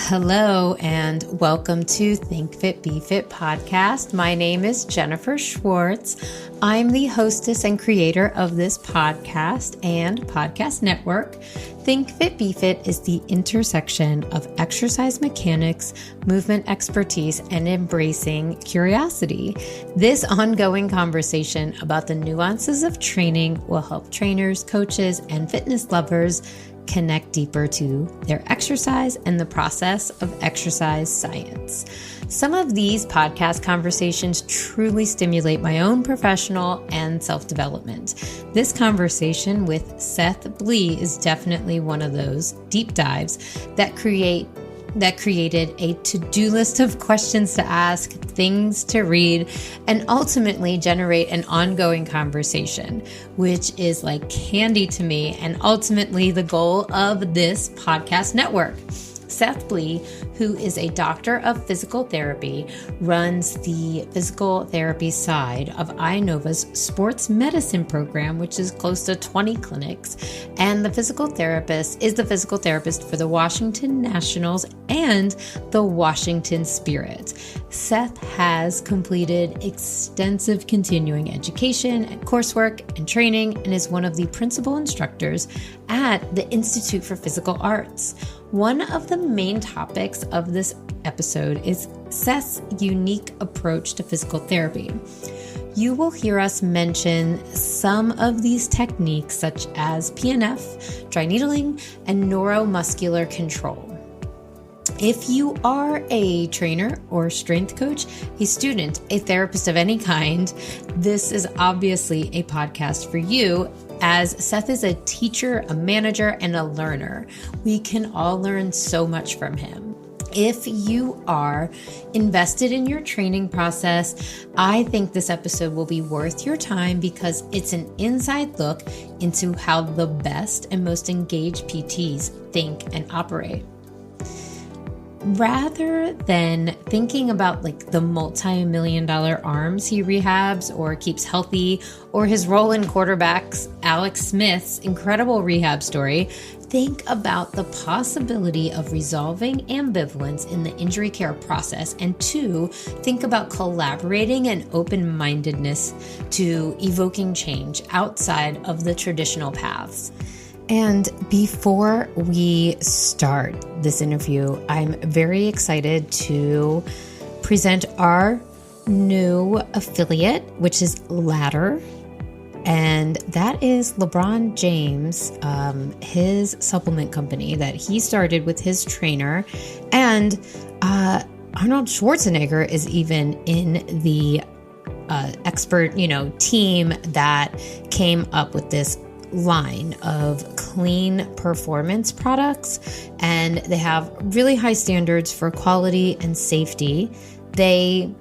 Hello and welcome to Think Fit, Be Fit podcast. My name is Jennifer Schwartz. I'm the hostess and creator of this podcast and podcast network. Think Fit, Be Fit is the intersection of exercise mechanics, movement expertise, and embracing curiosity. This ongoing conversation about the nuances of training will help trainers, coaches, and fitness lovers connect deeper to their exercise and the process of exercise science. Some of these podcast conversations truly stimulate my own professional and self-development. This conversation with Seth Blee is definitely one of those deep dives that created a to-do list of questions to ask, things to read, and ultimately generate an ongoing conversation, which is like candy to me and ultimately the goal of this podcast network. Seth Blee, who is a doctor of physical therapy, runs the physical therapy side of Inova's sports medicine program, which is close to 20 clinics, and the physical therapist is the physical therapist for the Washington Nationals and the Washington Spirit. Seth has completed extensive continuing education and coursework and training and is one of the principal instructors at the Institute for Physical Arts. One of the main topics of this episode is Seth's unique approach to physical therapy. You will hear us mention some of these techniques such as PNF, dry needling, and neuromuscular control. If you are a trainer or strength coach, a student, a therapist of any kind, this is obviously a podcast for you, as Seth is a teacher, a manager, and a learner. We can all learn so much from him. If you are invested in your training process, I think this episode will be worth your time because it's an inside look into how the best and most engaged PTs think and operate. Rather than thinking about like the multi-million-dollar arms he rehabs or keeps healthy, or his role in quarterbacks Alex Smith's incredible rehab story, think about the possibility of resolving ambivalence in the injury care process. And two, think about collaborating and open-mindedness to evoking change outside of the traditional paths. And before we start this interview, I'm very excited to present our new affiliate, which is Ladder. And that is LeBron James, his supplement company that he started with his trainer. And Arnold Schwarzenegger is even in the expert, team that came up with this line of clean performance products, and they have really high standards for quality and safety. They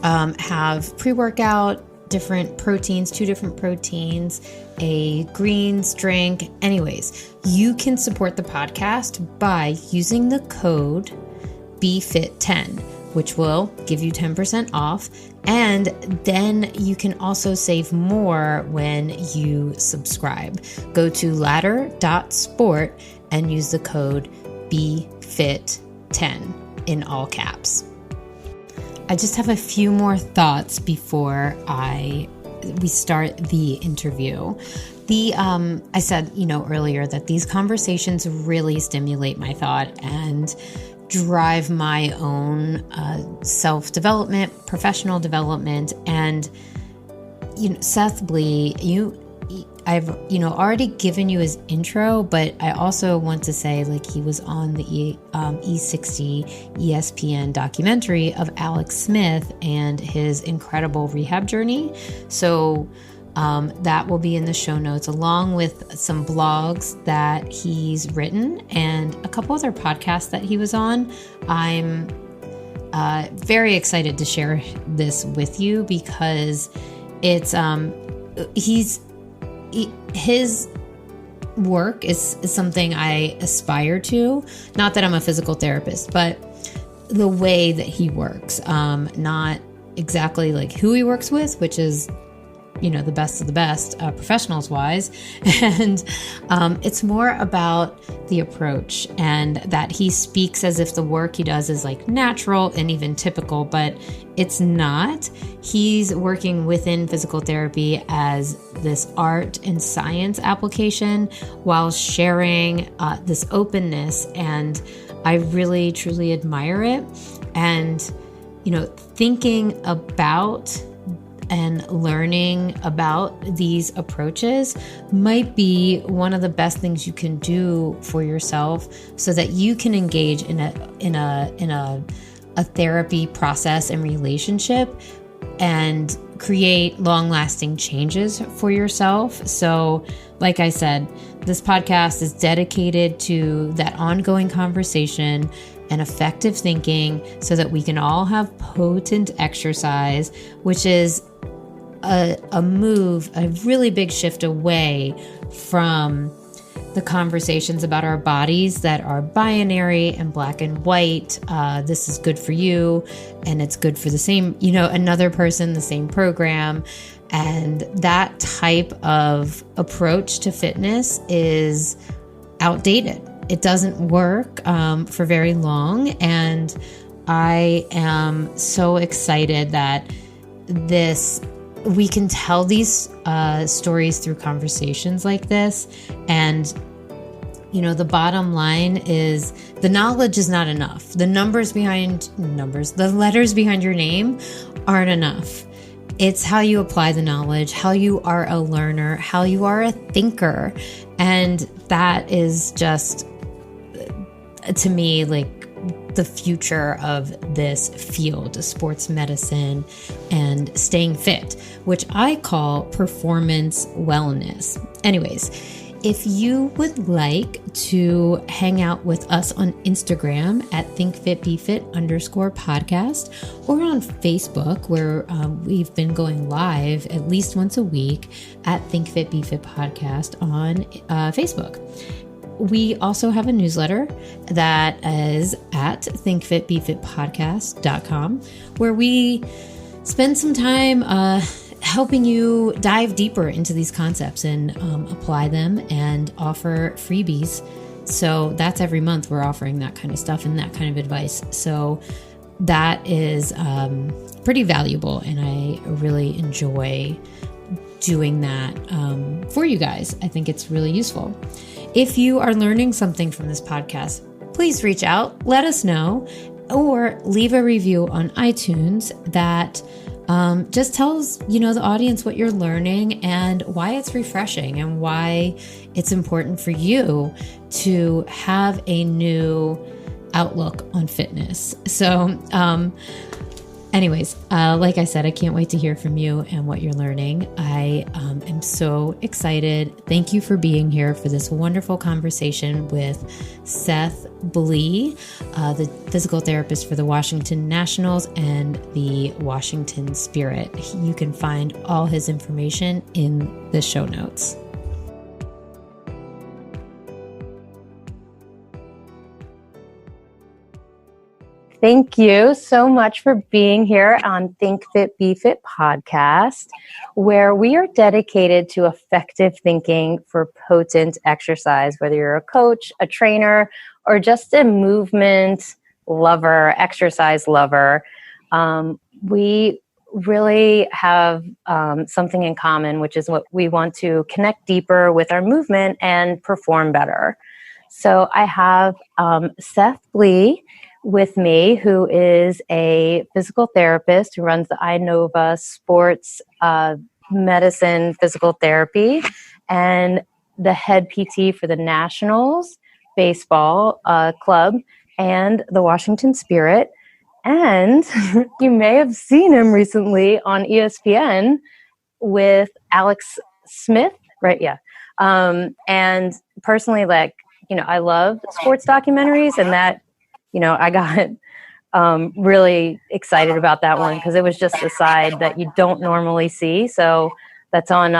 have pre-workout, different proteins, 2 different proteins, a greens drink. Anyways, you can support the podcast by using the code BFIT10, which will give you 10% off. And then you can also save more when you subscribe. Go to ladder.sport and use the code BFIT10 in all caps. I just have a few more thoughts before we start the interview. I said, earlier that these conversations really stimulate my thought and drive my own self-development, professional development. And Seth Blee, I've already given you his intro, but I also want to say he was on the E60 ESPN documentary of Alex Smith and his incredible rehab journey. So that will be in the show notes, along with some blogs that he's written and a couple other podcasts that he was on. I'm very excited to share this with you because it's his work is something I aspire to. Not that I'm a physical therapist, but the way that he works, not exactly who he works with, which is the best of the best, professionals wise. And it's more about the approach, and that he speaks as if the work he does is like natural and even typical, but it's not. He's working within physical therapy as this art and science application while sharing this openness. And I really, truly admire it. And, thinking about and learning about these approaches might be one of the best things you can do for yourself, so that you can engage in a therapy process and relationship and create long-lasting changes for yourself. So, like I said, this podcast is dedicated to that ongoing conversation and effective thinking, so that we can all have potent exercise, which is a move, a really big shift away from the conversations about our bodies that are binary and black and white. This is good for you, and it's good for the same, another person, the same program. And that type of approach to fitness is outdated. It doesn't work for very long. And I am so excited that we can tell these stories through conversations like this. And, the bottom line is the knowledge is not enough. The the letters behind your name aren't enough. It's how you apply the knowledge, how you are a learner, how you are a thinker. And that is just, to me, like the future of this field, sports medicine and staying fit, which I call performance wellness. Anyways, if you would like to hang out with us on Instagram at thinkfitbefit_podcast, or on Facebook, where we've been going live at least once a week at ThinkFitBeFit Podcast on Facebook. We also have a newsletter that is at thinkfitbefitpodcast.com, where we spend some time helping you dive deeper into these concepts and apply them and offer freebies. So that's every month we're offering that kind of stuff and that kind of advice. So that is pretty valuable, and I really enjoy doing that for you guys. I think it's really useful. If you are learning something from this podcast, please reach out, let us know, or leave a review on iTunes that just tells, the audience what you're learning and why it's refreshing and why it's important for you to have a new outlook on fitness. So, anyways, like I said, I can't wait to hear from you and what you're learning. I am so excited. Thank you for being here for this wonderful conversation with Seth Blee, the physical therapist for the Washington Nationals and the Washington Spirit. You can find all his information in the show notes. Thank you so much for being here on Think Fit Be Fit podcast, where we are dedicated to effective thinking for potent exercise, whether you're a coach, a trainer, or just a movement lover, exercise lover. We really have something in common, which is what we want to connect deeper with our movement and perform better. So I have Seth Blee with me, who is a physical therapist who runs the Inova sports medicine physical therapy, and the head PT for the Nationals baseball club and the Washington Spirit. And you may have seen him recently on ESPN with Alex Smith, right? Yeah. And personally, I love sports documentaries, and that, I got really excited about that one because it was just a side that you don't normally see. So that's on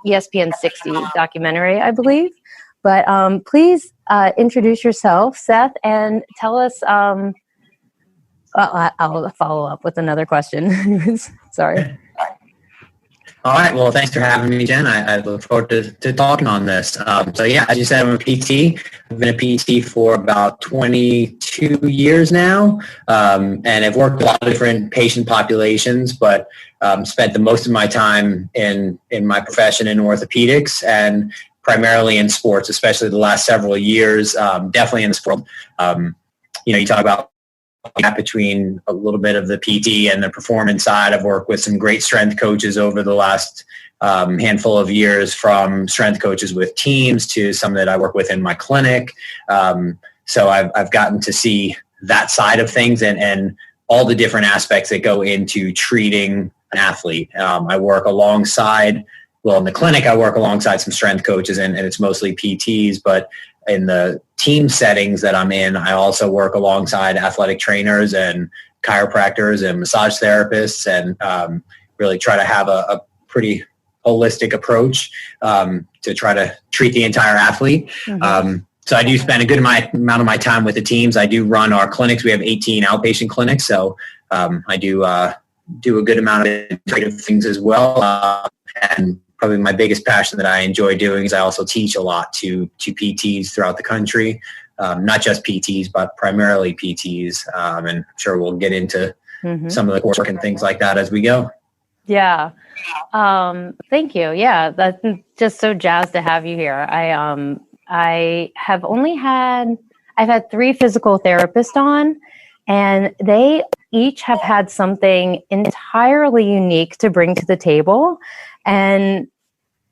ESPN 60 documentary, I believe. But please introduce yourself, Seth, and tell us. I'll follow up with another question. Sorry. All right. Well, thanks for having me, Jen. I look forward to talking on this. So yeah, as you said, I'm a PT. I've been a PT for about 22 years now, and I've worked with a lot of different patient populations, but spent the most of my time in my profession in orthopedics and primarily in sports, especially the last several years, definitely in the sport. You talk about gap between a little bit of the PT and the performance side. I've worked with some great strength coaches over the last handful of years, from strength coaches with teams to some that I work with in my clinic. So I've gotten to see that side of things and all the different aspects that go into treating an athlete. I work alongside, in the clinic, I work alongside some strength coaches, and it's mostly PTs, but in the team settings that I'm in, I also work alongside athletic trainers and chiropractors and massage therapists, and really try to have a pretty holistic approach to try to treat the entire athlete. Mm-hmm. So I do spend a good amount of my time with the teams. I do run our clinics. We have 18 outpatient clinics, so I do a good amount of integrative things as well. And probably my biggest passion that I enjoy doing is I also teach a lot to PTs throughout the country, not just PTs, but primarily PTs. And I'm sure we'll get into some of the coursework and things like that as we go. Yeah. Thank you. Yeah. That's just so jazzed to have you here. I've had 3 physical therapists on, and they each have had something entirely unique to bring to the table. And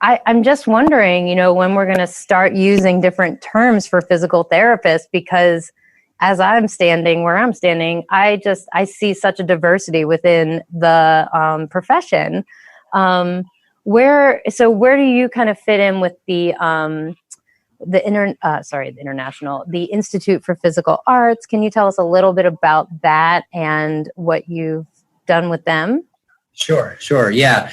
I'm just wondering, when we're going to start using different terms for physical therapists, because as I'm standing where I'm standing, I see such a diversity within the profession. Where do you kind of fit in with the Institute for Physical Arts? Can you tell us a little bit about that and what you've done with them? Sure. Yeah.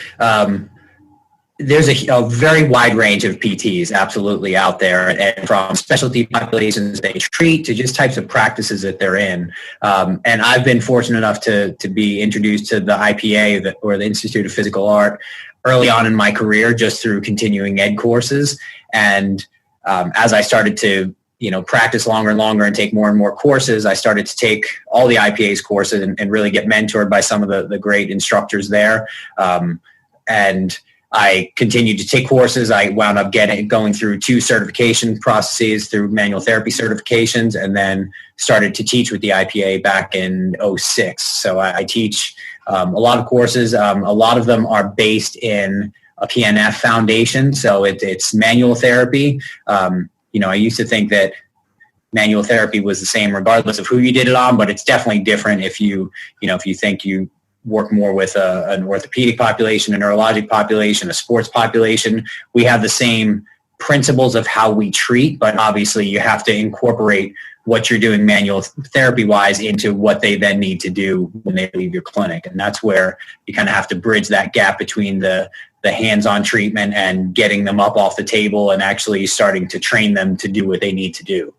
There's a very wide range of PTs absolutely out there, and from specialty populations they treat to just types of practices that they're in. And I've been fortunate enough to be introduced to the IPA, or the Institute of Physical Art, early on in my career, just through continuing ed courses. And as I started to practice longer and longer and take more and more courses, I started to take all the IPA's courses and really get mentored by some of the great instructors there. And I continued to take courses. I wound up going through 2 certification processes through manual therapy certifications, and then started to teach with the IPA back in 2006. So I teach a lot of courses. A lot of them are based in a PNF foundation. So it's manual therapy. I used to think that manual therapy was the same regardless of who you did it on, but it's definitely different if you think you work more with an orthopedic population, a neurologic population, a sports population. We have the same principles of how we treat, but obviously you have to incorporate what you're doing manual therapy wise into what they then need to do when they leave your clinic. And that's where you kind of have to bridge that gap between the hands-on treatment and getting them up off the table and actually starting to train them to do what they need to do.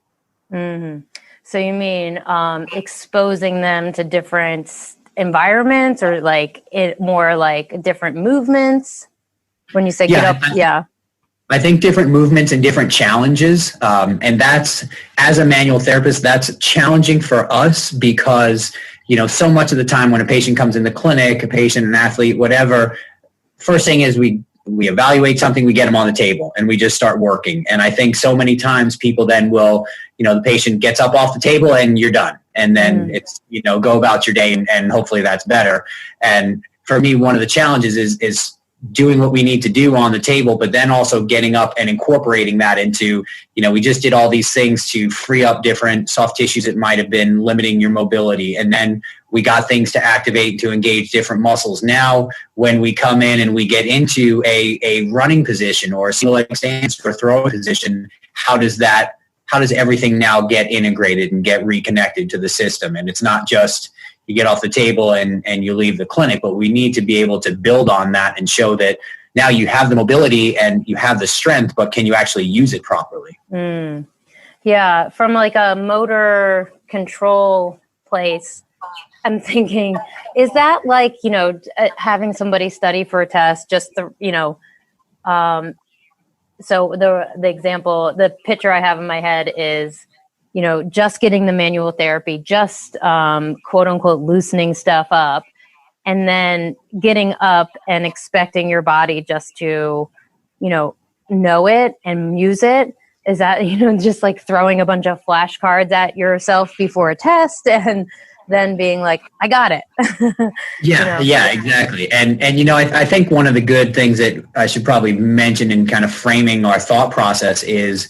Mm-hmm. So you mean exposing them to different environments, or more like different movements when you say get up? Yeah. I think different movements and different challenges. And that's, as a manual therapist, that's challenging for us because, so much of the time when a patient comes in the clinic, a patient, an athlete, whatever, first thing is we evaluate something, we get them on the table, and we just start working. And I think so many times people then will, the patient gets up off the table and you're done. And then it's, go about your day and hopefully that's better. And for me, one of the challenges is doing what we need to do on the table, but then also getting up and incorporating that into, we just did all these things to free up different soft tissues that might have been limiting your mobility. And then we got things to activate, to engage different muscles. Now, when we come in and we get into a running position or a single leg stance or throwing position, how does everything now get integrated and get reconnected to the system? And it's not just you get off the table and you leave the clinic, but we need to be able to build on that and show that now you have the mobility and you have the strength, but can you actually use it properly? Yeah, from like a motor control place, I'm thinking, is that like, having somebody study for a test, just so the example, the picture I have in my head is, just getting the manual therapy, just quote unquote loosening stuff up, and then getting up and expecting your body just to, know it and use it. Is that, just like throwing a bunch of flashcards at yourself before a test and then being like, I got it. Yeah, exactly. And I think one of the good things that I should probably mention in kind of framing our thought process is,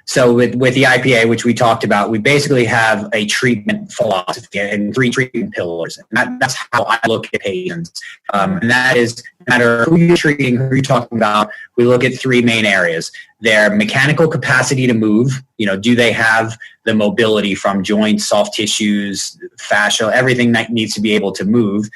so with the IPA, which we talked about, we basically have a treatment philosophy and 3 treatment pillars. And that's how I look at patients. And that is, no matter who you're treating, who you're talking about, we look at 3 main areas. Their mechanical capacity to move, do they have the mobility from joints, soft tissues, fascia, everything that needs to be able to move?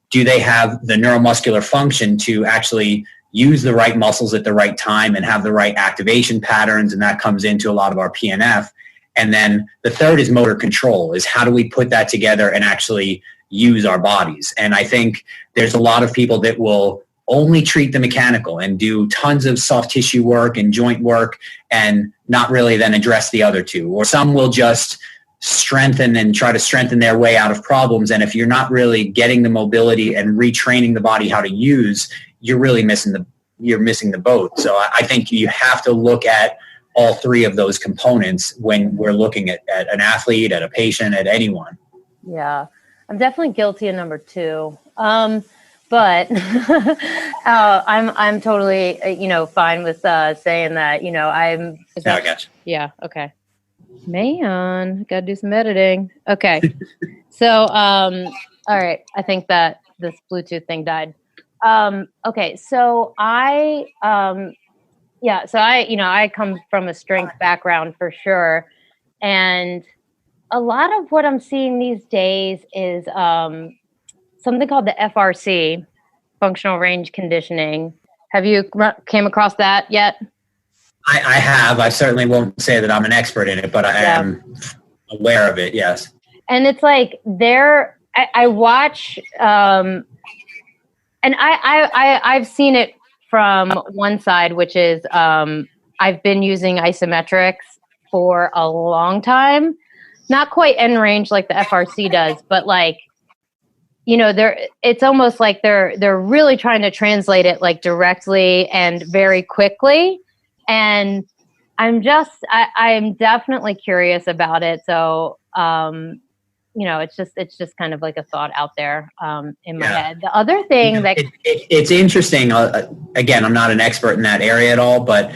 Do they have the neuromuscular function to actually use the right muscles at the right time and have the right activation patterns? And that comes into a lot of our PNF. And then the third is motor control, is how do we put that together and actually use our bodies? And I think there's a lot of people that will only treat the mechanical and do tons of soft tissue work and joint work and not really then address the other 2. Or some will just strengthen and try to strengthen their way out of problems. And if you're not really getting the mobility and retraining the body how to use, you're really missing the boat. So I think you have to look at all 3 of those components when we're looking at an athlete, at a patient, at anyone. Yeah, I'm definitely guilty of number 2. But I'm totally, fine with saying that, I'm. Yeah, I got you. Yeah. Okay. Man, gotta do some editing. Okay. So, all right. I think that this Bluetooth thing died. Okay. So I come from a strength background for sure. And a lot of what I'm seeing these days is, something called the FRC, functional range conditioning. Have you came across that yet? I have. I certainly won't say that I'm an expert in it, but I am aware of it, yes. And it's like I watch, and I've seen it from one side, which is I've been using isometrics for a long time. Not quite end range like the FRC does, but like, it's almost like they're really trying to translate it like directly and very quickly. And I'm definitely curious about it. So, it's just kind of like a thought out there in my head. The other thing it's interesting. Again, I'm not an expert in that area at all, but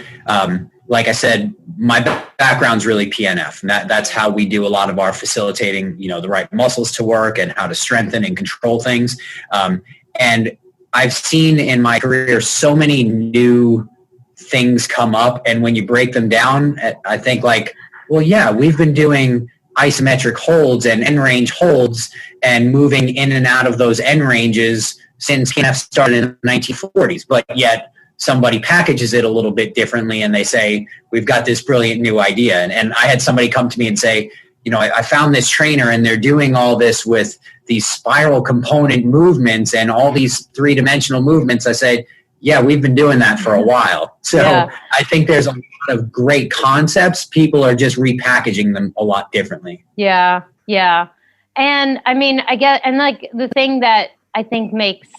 like I said, my background's really PNF, and that's how we do a lot of our facilitating, the right muscles to work and how to strengthen and control things. And I've seen in my career so many new things come up, and when you break them down, I think like, well, yeah, we've been doing isometric holds and end range holds and moving in and out of those end ranges since PNF started in the 1940s, but yet somebody packages it a little bit differently and they say, we've got this brilliant new idea. And I had somebody come to me and say, I found this trainer and they're doing all this with these spiral component movements and all these 3-dimensional movements. I said, yeah, we've been doing that for a while. So I think there's a lot of great concepts. People are just repackaging them a lot differently. Yeah. Yeah. And I mean, and like the thing that I think makes,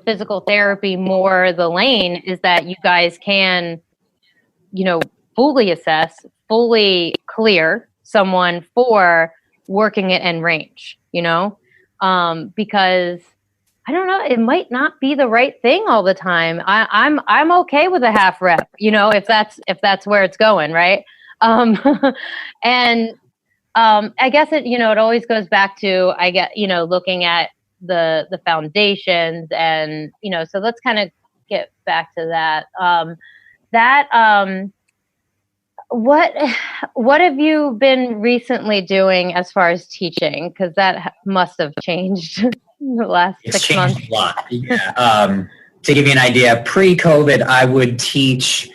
physical therapy more the lane is that you guys can, fully assess, fully clear someone for working at end range, because I don't know, it might not be the right thing all the time. I'm okay with a half rep, if that's where it's going. Right. And I guess it always goes back to, looking at the foundations and, so let's kind of get back to that. What have you been recently doing as far as teaching? Because that must have changed in the last 6 months. A lot. Yeah. To give you an idea, pre-COVID, I would teach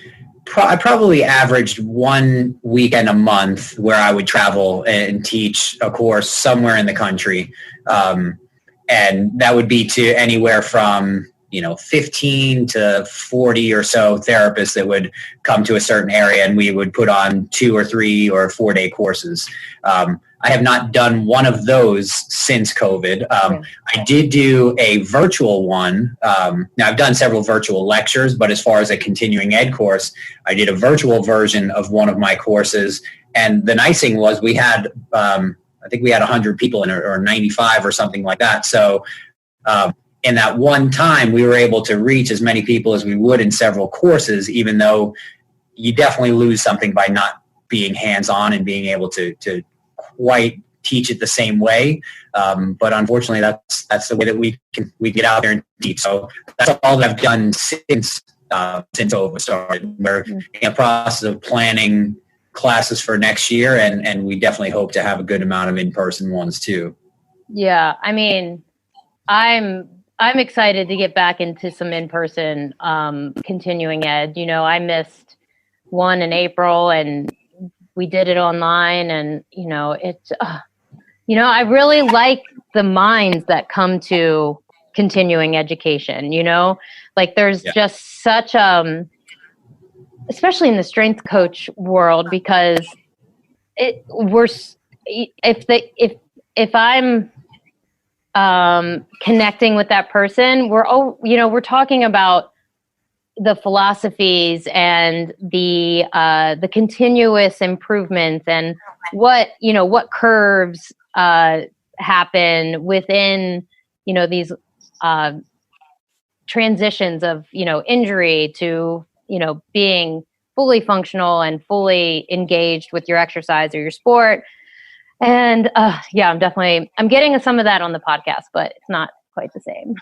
I probably averaged 1 weekend a month where I would travel and teach a course somewhere in the country. And that would be to anywhere from, 15 to 40 or so therapists that would come to a certain area, and we would put on 2 or 3 or 4 day courses. I have not done one of those since COVID. I did do a virtual one. Now, I've done several virtual lectures, but as far as a continuing ed course, I did a virtual version of one of my courses. And the nice thing was we had, I think we had 100 people in it, or 95 or something like that. So in that one time, we were able to reach as many people as we would in several courses, even though you definitely lose something by not being hands-on and being able to quite teach it the same way. But unfortunately, that's the way that we get out there and teach. So that's all that I've done since Inova started. We're in a process of planning classes for next year, and we definitely hope to have a good amount of in-person ones too. Yeah, I mean, I'm excited to get back into some in-person continuing ed. I missed one in April, and we did it online, and it's I really like the minds that come to continuing education. Like there's just such especially in the strength coach world, because if I'm connecting with that person, we're talking about the philosophies and the continuous improvements, and what curves happen within these transitions of injury to being fully functional and fully engaged with your exercise or your sport. And I'm getting some of that on the podcast, but it's not quite the same.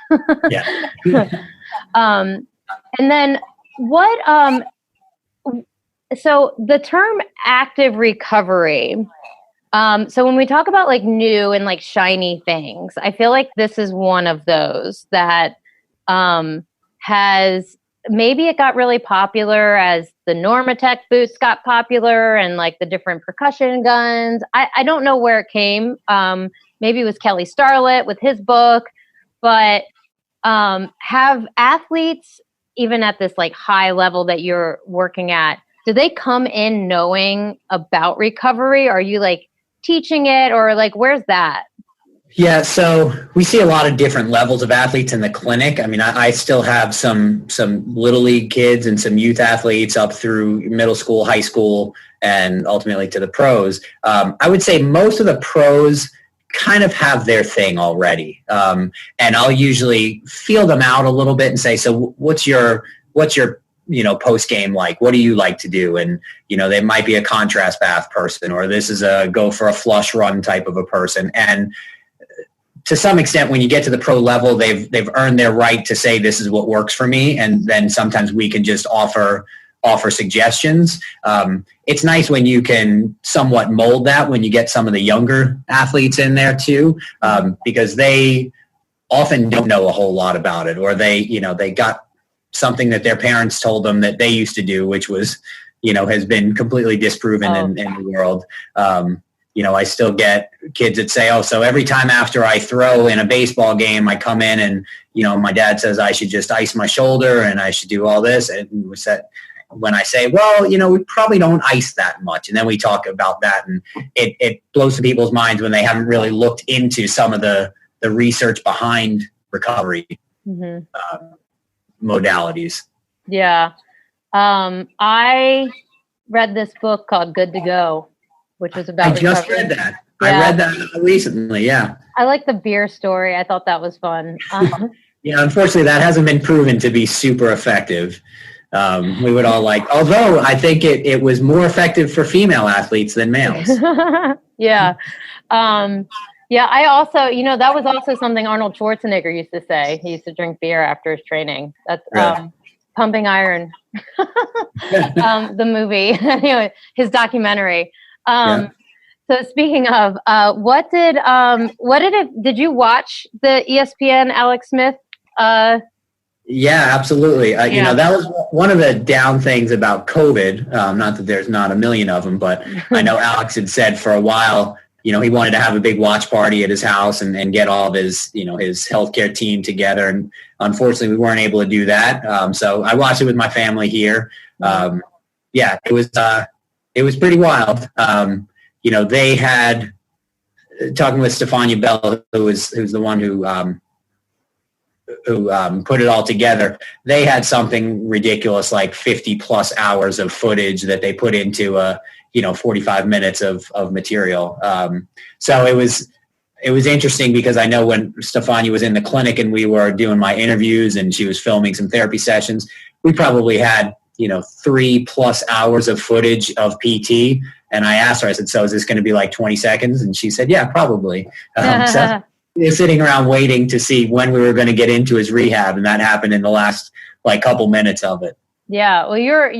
And then what, so the term active recovery, so when we talk about like new and like shiny things, I feel like this is one of those that has, maybe it got really popular as the Normatec boots got popular, and like the different percussion guns. I don't know where it came. Maybe it was Kelly Starlett with his book, but have athletes, even at this like high level that you're working at, do they come in knowing about recovery? Are you like teaching it, or like where's that? Yeah, so we see a lot of different levels of athletes in the clinic. I mean, I still have some little league kids and some youth athletes up through middle school, high school, and ultimately to the pros. I would say most of the pros kind of have their thing already. And I'll usually feel them out a little bit and say, so what's your post game like? What do you like to do? And, they might be a contrast bath person, or this is a go for a flush run type of a person. And to some extent, when you get to the pro level, they've earned their right to say, this is what works for me. And then sometimes we can just offer suggestions. It's nice when you can somewhat mold that when you get some of the younger athletes in there too, because they often don't know a whole lot about it, or they got something that their parents told them that they used to do, which was, has been completely disproven in the world. I still get kids that say, oh, so every time after I throw in a baseball game, I come in and, my dad says I should just ice my shoulder and I should do all this. And when I say, well, we probably don't ice that much. And then we talk about that, and it blows to people's minds when they haven't really looked into some of the research behind recovery modalities. Yeah. I read this book called Good to Go, which was about recovery. I just read that. Yeah. I read that recently, yeah. I like the beer story. I thought that was fun. Yeah, unfortunately, that hasn't been proven to be super effective. We would all although I think it was more effective for female athletes than males. Yeah. I also, that was also something Arnold Schwarzenegger used to say. He used to drink beer after his training. That's really? Pumping Iron, the movie, anyway, his documentary. So speaking of, did you watch the ESPN Alex Smith Yeah, absolutely. You know, that was one of the down things about COVID. Not that there's not a million of them, but I know Alex had said for a while, you know, he wanted to have a big watch party at his house and get all of his, you know, his healthcare team together. And unfortunately, we weren't able to do that. So I watched it with my family here. Yeah, it was pretty wild. You know, they had, talking with Stefania Bell, who's the one who put it all together, they had something ridiculous like 50 plus hours of footage that they put into 45 minutes of material. So it was interesting because I know when Stefania was in the clinic and we were doing my interviews and she was filming some therapy sessions, we probably had 3+ hours of footage of PT. And I asked her, I said, so is this going to be like 20 seconds? And she said, yeah, probably. So we were sitting around waiting to see when we were going to get into his rehab. And that happened in the last couple minutes of it. Yeah. Well, your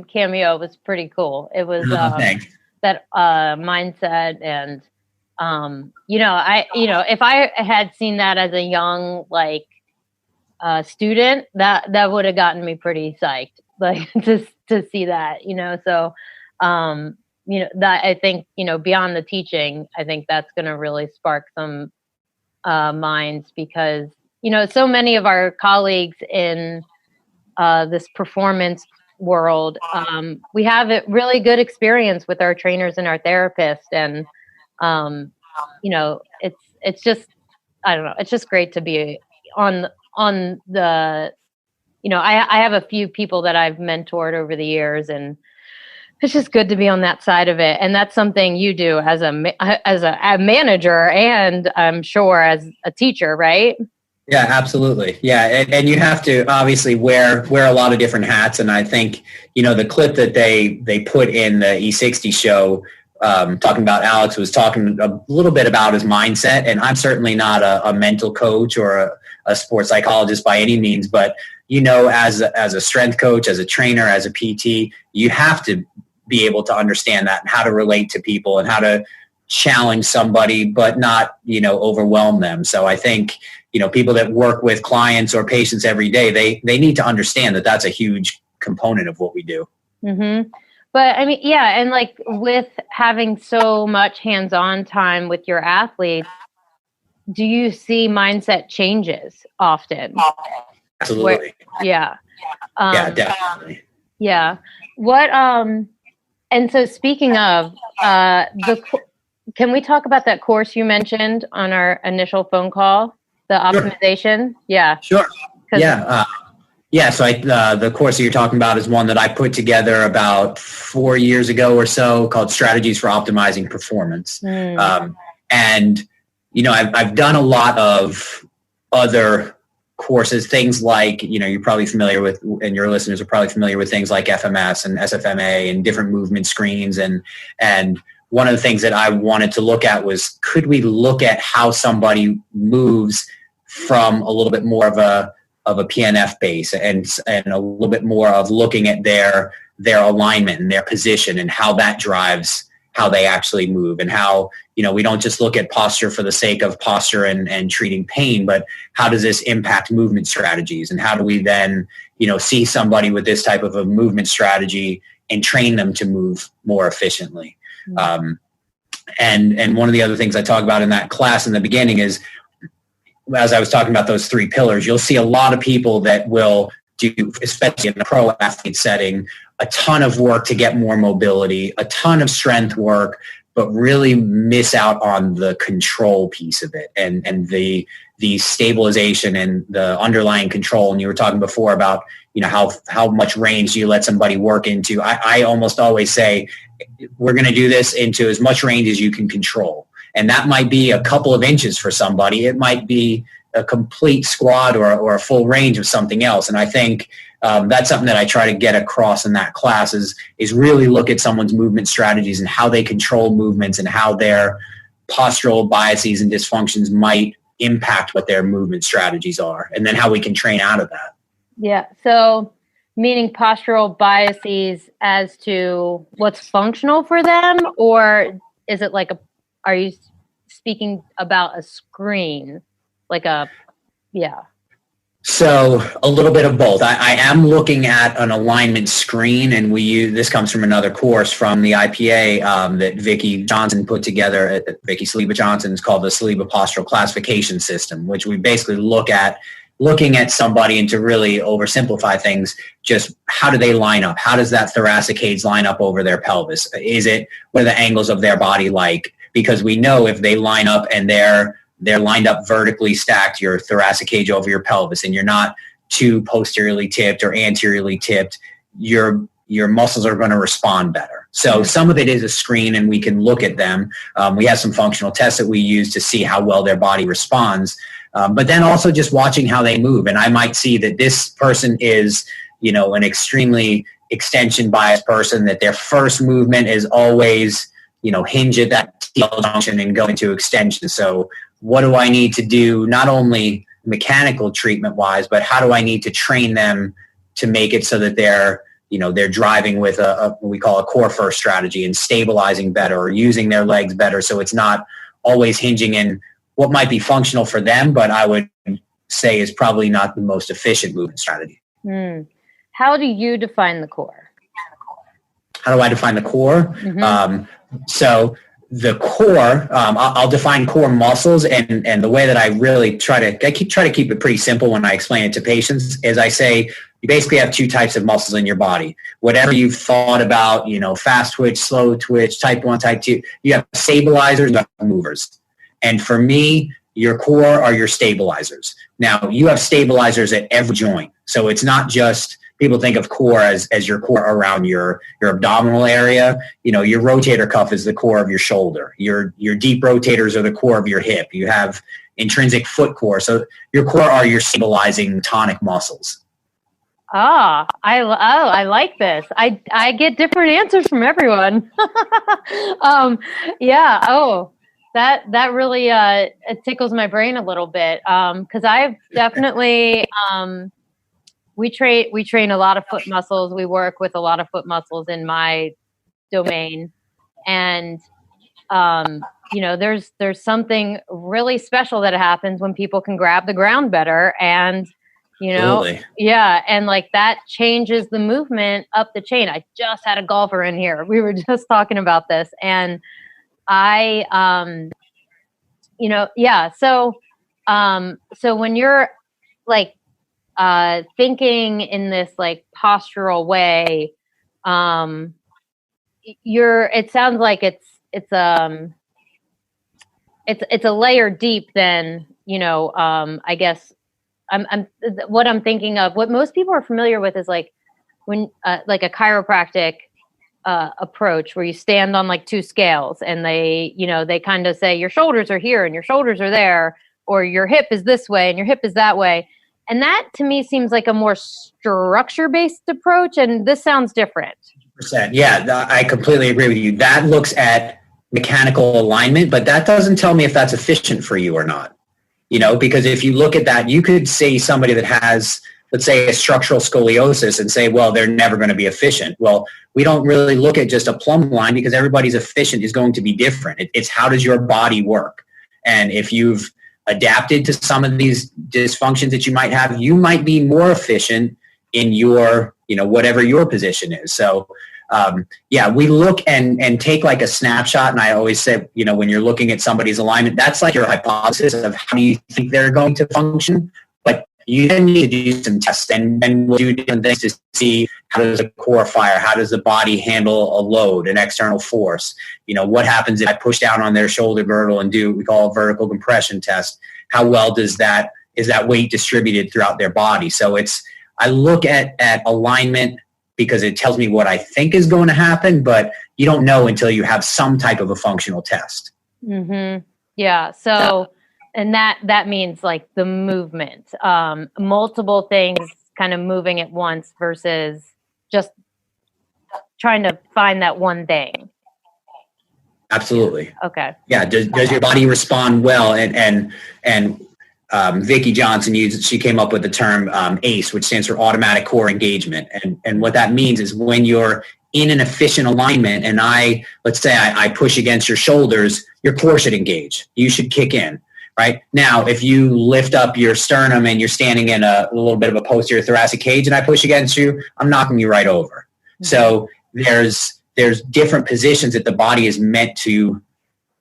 cameo was pretty cool. It was that mindset. And, if I had seen that as a young, student, that would have gotten me pretty psyched, to see that, so, that I think, beyond the teaching, I think that's going to really spark some minds because, so many of our colleagues in this performance world, we have a really good experience with our trainers and our therapists. And, it's just, I don't know, it's just great to be on the, I have a few people that I've mentored over the years, and it's just good to be on that side of it. And that's something you do as a manager and I'm sure as a teacher, right? Yeah, absolutely. Yeah. And you have to obviously wear a lot of different hats. And I think, the clip that they put in the E60 show, talking about Alex, was talking a little bit about his mindset. And I'm certainly not a mental coach or a sports psychologist by any means, but as a strength coach, as a trainer, as a PT, you have to be able to understand that and how to relate to people and how to challenge somebody, but not, overwhelm them. So I think, people that work with clients or patients every day, they need to understand that that's a huge component of what we do. Mm-hmm. But I mean, yeah. And with having so much hands-on time with your athletes, do you see mindset changes often? Absolutely. Yeah. Yeah, definitely. Yeah. What, and so speaking of, can we talk about that course you mentioned on our initial phone call, the optimization? Sure. Yeah. Sure. Yeah. So the course that you're talking about is one that I put together about 4 years ago or so, called Strategies for Optimizing Performance. And, I've done a lot of other courses, things like, you're probably familiar with, and your listeners are probably familiar with things like FMS and SFMA and different movement screens. And one of the things that I wanted to look at was, could we look at how somebody moves from a little bit more of a PNF base and a little bit more of looking at their alignment and their position and how that drives how they actually move, and how, we don't just look at posture for the sake of posture and treating pain, but how does this impact movement strategies, and how do we then, see somebody with this type of a movement strategy and train them to move more efficiently. And one of the other things I talk about in that class in the beginning is, as I was talking about those 3 pillars, you'll see a lot of people that will do, especially in a pro athlete setting, a ton of work to get more mobility, a ton of strength work, but really miss out on the control piece of it and the stabilization and the underlying control. And you were talking before about, how much range do you let somebody work into? I almost always say, we're going to do this into as much range as you can control. And that might be a couple of inches for somebody. It might be a complete squat or a full range of something else. And I think that's something that I try to get across in that class is really look at someone's movement strategies and how they control movements and how their postural biases and dysfunctions might impact what their movement strategies are, and then how we can train out of that. Yeah. So meaning postural biases as to what's functional for them, or is it are you speaking about a screen? So a little bit of both. I am looking at an alignment screen, and this comes from another course from the IPA that Vicki Johnson put together. Vicki Saliba Johnson. It's called the Saliba Postural Classification System, which we basically looking at somebody, and to really oversimplify things, just how do they line up? How does that thoracic cage line up over their pelvis? What are the angles of their body like? Because we know if they line up and they're lined up vertically stacked, your thoracic cage over your pelvis, and you're not too posteriorly tipped or anteriorly tipped, your muscles are going to respond better. So some of it is a screen, and we can look at them. We have some functional tests that we use to see how well their body responds. But then also just watching how they move. And I might see that this person is, an extremely extension biased person, that their first movement is always, hinge at that TL junction and go into extension. So what do I need to do, not only mechanical treatment wise, but how do I need to train them to make it so that they're driving with what we call a core first strategy, and stabilizing better or using their legs better. So it's not always hinging in what might be functional for them, but I would say is probably not the most efficient movement strategy. How do you define the core? How do I define the core? Mm-hmm. So the core, I'll define core muscles, and the way that I really try to keep it pretty simple when I explain it to patients is I say you basically have two types of muscles in your body. Whatever you've thought about, fast twitch, slow twitch, type 1, type 2, you have stabilizers, you have movers. And for me, your core are your stabilizers. Now, you have stabilizers at every joint. So it's not just, people think of core as your core around your abdominal area. Your rotator cuff is the core of your shoulder. Your deep rotators are the core of your hip. You have intrinsic foot core. So your core are your stabilizing tonic muscles. I like this. I get different answers from everyone. That really it tickles my brain a little bit, because I've definitely we train a lot of foot muscles. We work with a lot of foot muscles in my domain, and there's something really special that happens when people can grab the ground better, and Absolutely. And like that changes the movement up the chain. I just had a golfer in here. We were just talking about this, and so when you're like thinking in this like postural way, it sounds like it's a layer deep than, I guess what I'm thinking of, what most people are familiar with is like when like a chiropractic approach where you stand on like two scales, and they kind of say your shoulders are here and your shoulders are there, or your hip is this way and your hip is that way. And that to me seems like a more structure-based approach, and this sounds different. 100%. Yeah, I completely agree with you. That looks at mechanical alignment, but that doesn't tell me if that's efficient for you or not. Because if you look at that, you could say somebody that has, let's say, a structural scoliosis and say, well, they're never going to be efficient. Well, we don't really look at just a plumb line, because everybody's efficient is going to be different. It's how does your body work? And if you've adapted to some of these dysfunctions that you might have, you might be more efficient in your, whatever your position is. So, we look and take like a snapshot. And I always say, when you're looking at somebody's alignment, that's like your hypothesis of how do you think they're going to function. But you then need to do some tests, and we'll do different things to see how does the core fire, how does the body handle a load, an external force. What happens if I push down on their shoulder girdle and do what we call a vertical compression test? How well is that weight distributed throughout their body? So I look at alignment because it tells me what I think is going to happen, but you don't know until you have some type of a functional test. Mm-hmm. Yeah. So, and that means like the movement, multiple things kind of moving at once versus just trying to find that one thing. Absolutely. Okay. Yeah. Does your body respond well? And Vicki Johnson she came up with the term ACE, which stands for automatic core engagement. And what that means is when you're in an efficient alignment and let's say I push against your shoulders, your core should engage. You should kick in. right? Now, if you lift up your sternum and you're standing in a little bit of a posterior thoracic cage and I push against you, I'm knocking you right over. Mm-hmm. So there's different positions that the body is meant to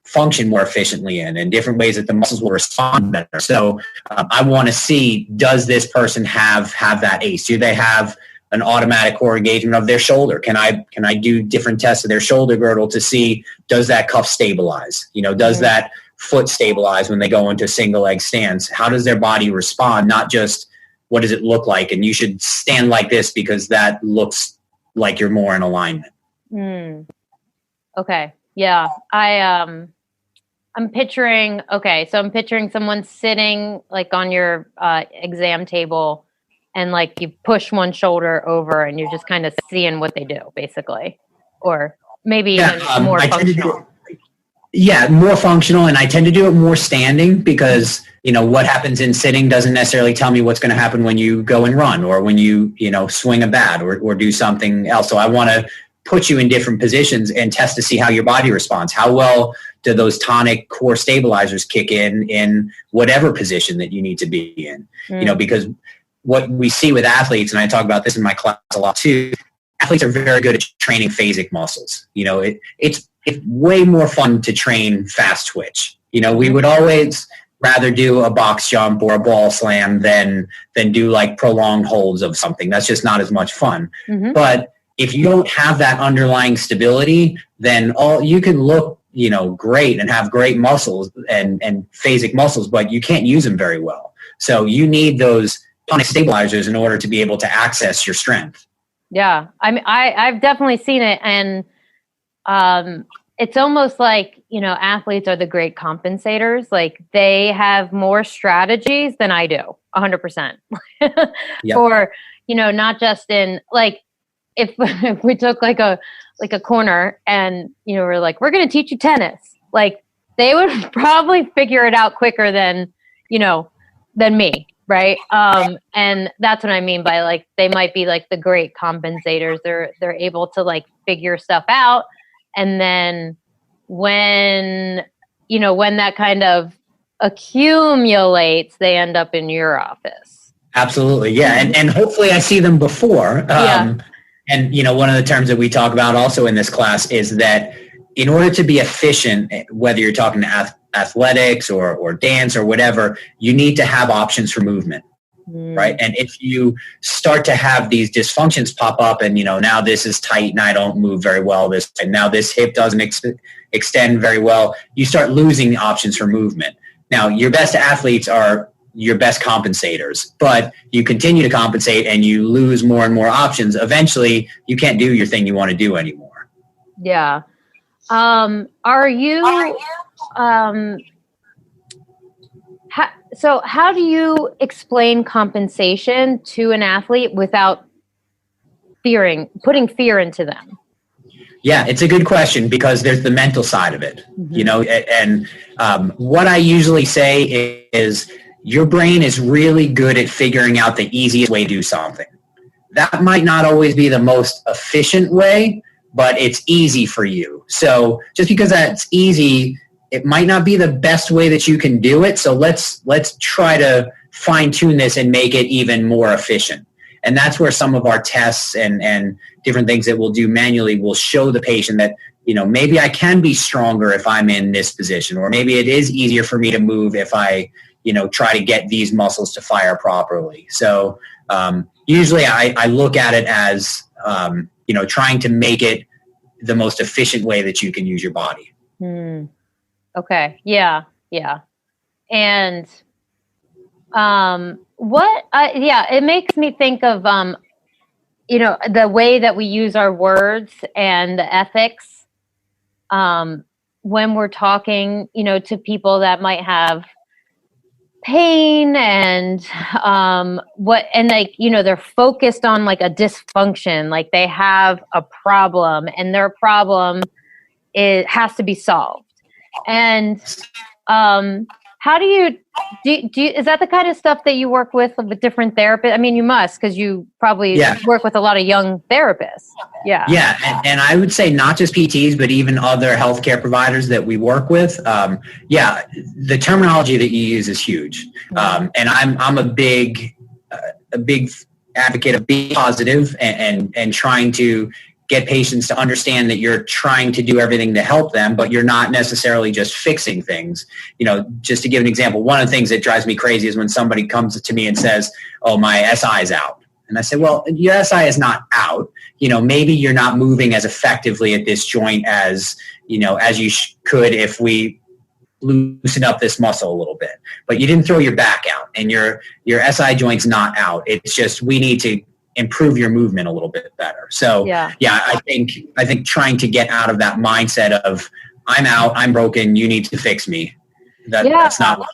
function more efficiently in, and different ways that the muscles will respond better. So I want to see, does this person have that ACE? Do they have an automatic core engagement of their shoulder? Can I do different tests of their shoulder girdle to see, does that cuff stabilize? Does that foot stabilize when they go into single leg stance? How does their body respond? Not just what does it look like, and you should stand like this because that looks like you're more in alignment. Okay. Yeah. I'm picturing someone sitting like on your exam table, and like you push one shoulder over and you're just kind of seeing what they do, basically. Or maybe even more functional. More functional. And I tend to do it more standing because, what happens in sitting doesn't necessarily tell me what's going to happen when you go and run, or when you, swing a bat or do something else. So I want to put you in different positions and test to see how your body responds. How well do those tonic core stabilizers kick in whatever position that you need to be in? Because what we see with athletes, and I talk about this in my class a lot too, athletes are very good at training phasic muscles. It's way more fun to train fast twitch. We would always rather do a box jump or a ball slam than do like prolonged holds of something. That's just not as much fun. Mm-hmm. But if you don't have that underlying stability, then you can look, great and have great muscles and phasic muscles, but you can't use them very well. So you need those tonic stabilizers in order to be able to access your strength. Yeah. I mean, I've definitely seen it. And it's almost like, athletes are the great compensators. Like they have more strategies than I do, 100%. Yep. Or, not just in like, if we took like a corner and, we're like, we're going to teach you tennis. Like they would probably figure it out quicker than me. Right. And that's what I mean by like, they might be like the great compensators. They're able to like figure stuff out. And then when that kind of accumulates, they end up in your office. Absolutely. Yeah. And hopefully I see them before. And, one of the terms that we talk about also in this class is that in order to be efficient, whether you're talking to athletics or dance or whatever, you need to have options for movement, right? And if you start to have these dysfunctions pop up and, now this is tight and I don't move very well, and now this hip doesn't extend very well, you start losing options for movement. Now, your best athletes are your best compensators, but you continue to compensate and you lose more and more options. Eventually, you can't do your thing you want to do anymore. Yeah. Are you, how do you explain compensation to an athlete without putting fear into them? Yeah, it's a good question because there's the mental side of it, and what I usually say is your brain is really good at figuring out the easiest way to do something. That might not always be the most efficient way, but it's easy for you. So just because that's easy, it might not be the best way that you can do it. So let's try to fine tune this and make it even more efficient. And that's where some of our tests and different things that we'll do manually will show the patient that, maybe I can be stronger if I'm in this position, or maybe it is easier for me to move if I, try to get these muscles to fire properly. So usually I look at it as, trying to make it the most efficient way that you can use your body. Okay. Yeah. Yeah. And it makes me think of, the way that we use our words and the ethics when we're talking, to people that might have pain and they're focused on like a dysfunction, like they have a problem and their problem has to be solved. And How do you is that the kind of stuff that you work with different therapists? I mean, you must, because you probably work with a lot of young therapists. Yeah. Yeah. And I would say not just PTs, but even other healthcare providers that we work with. The terminology that you use is huge. And I'm a big advocate of being positive and trying to get patients to understand that you're trying to do everything to help them, but you're not necessarily just fixing things. Just to give an example, one of the things that drives me crazy is when somebody comes to me and says, "Oh, my SI is out." And I say, well, your SI is not out. Maybe you're not moving as effectively at this joint as you could if we loosen up this muscle a little bit. But you didn't throw your back out, and your SI joint's not out. It's just we need to improve your movement a little bit better. So I think trying to get out of that mindset of I'm out, I'm broken, you need to fix me. That's not what.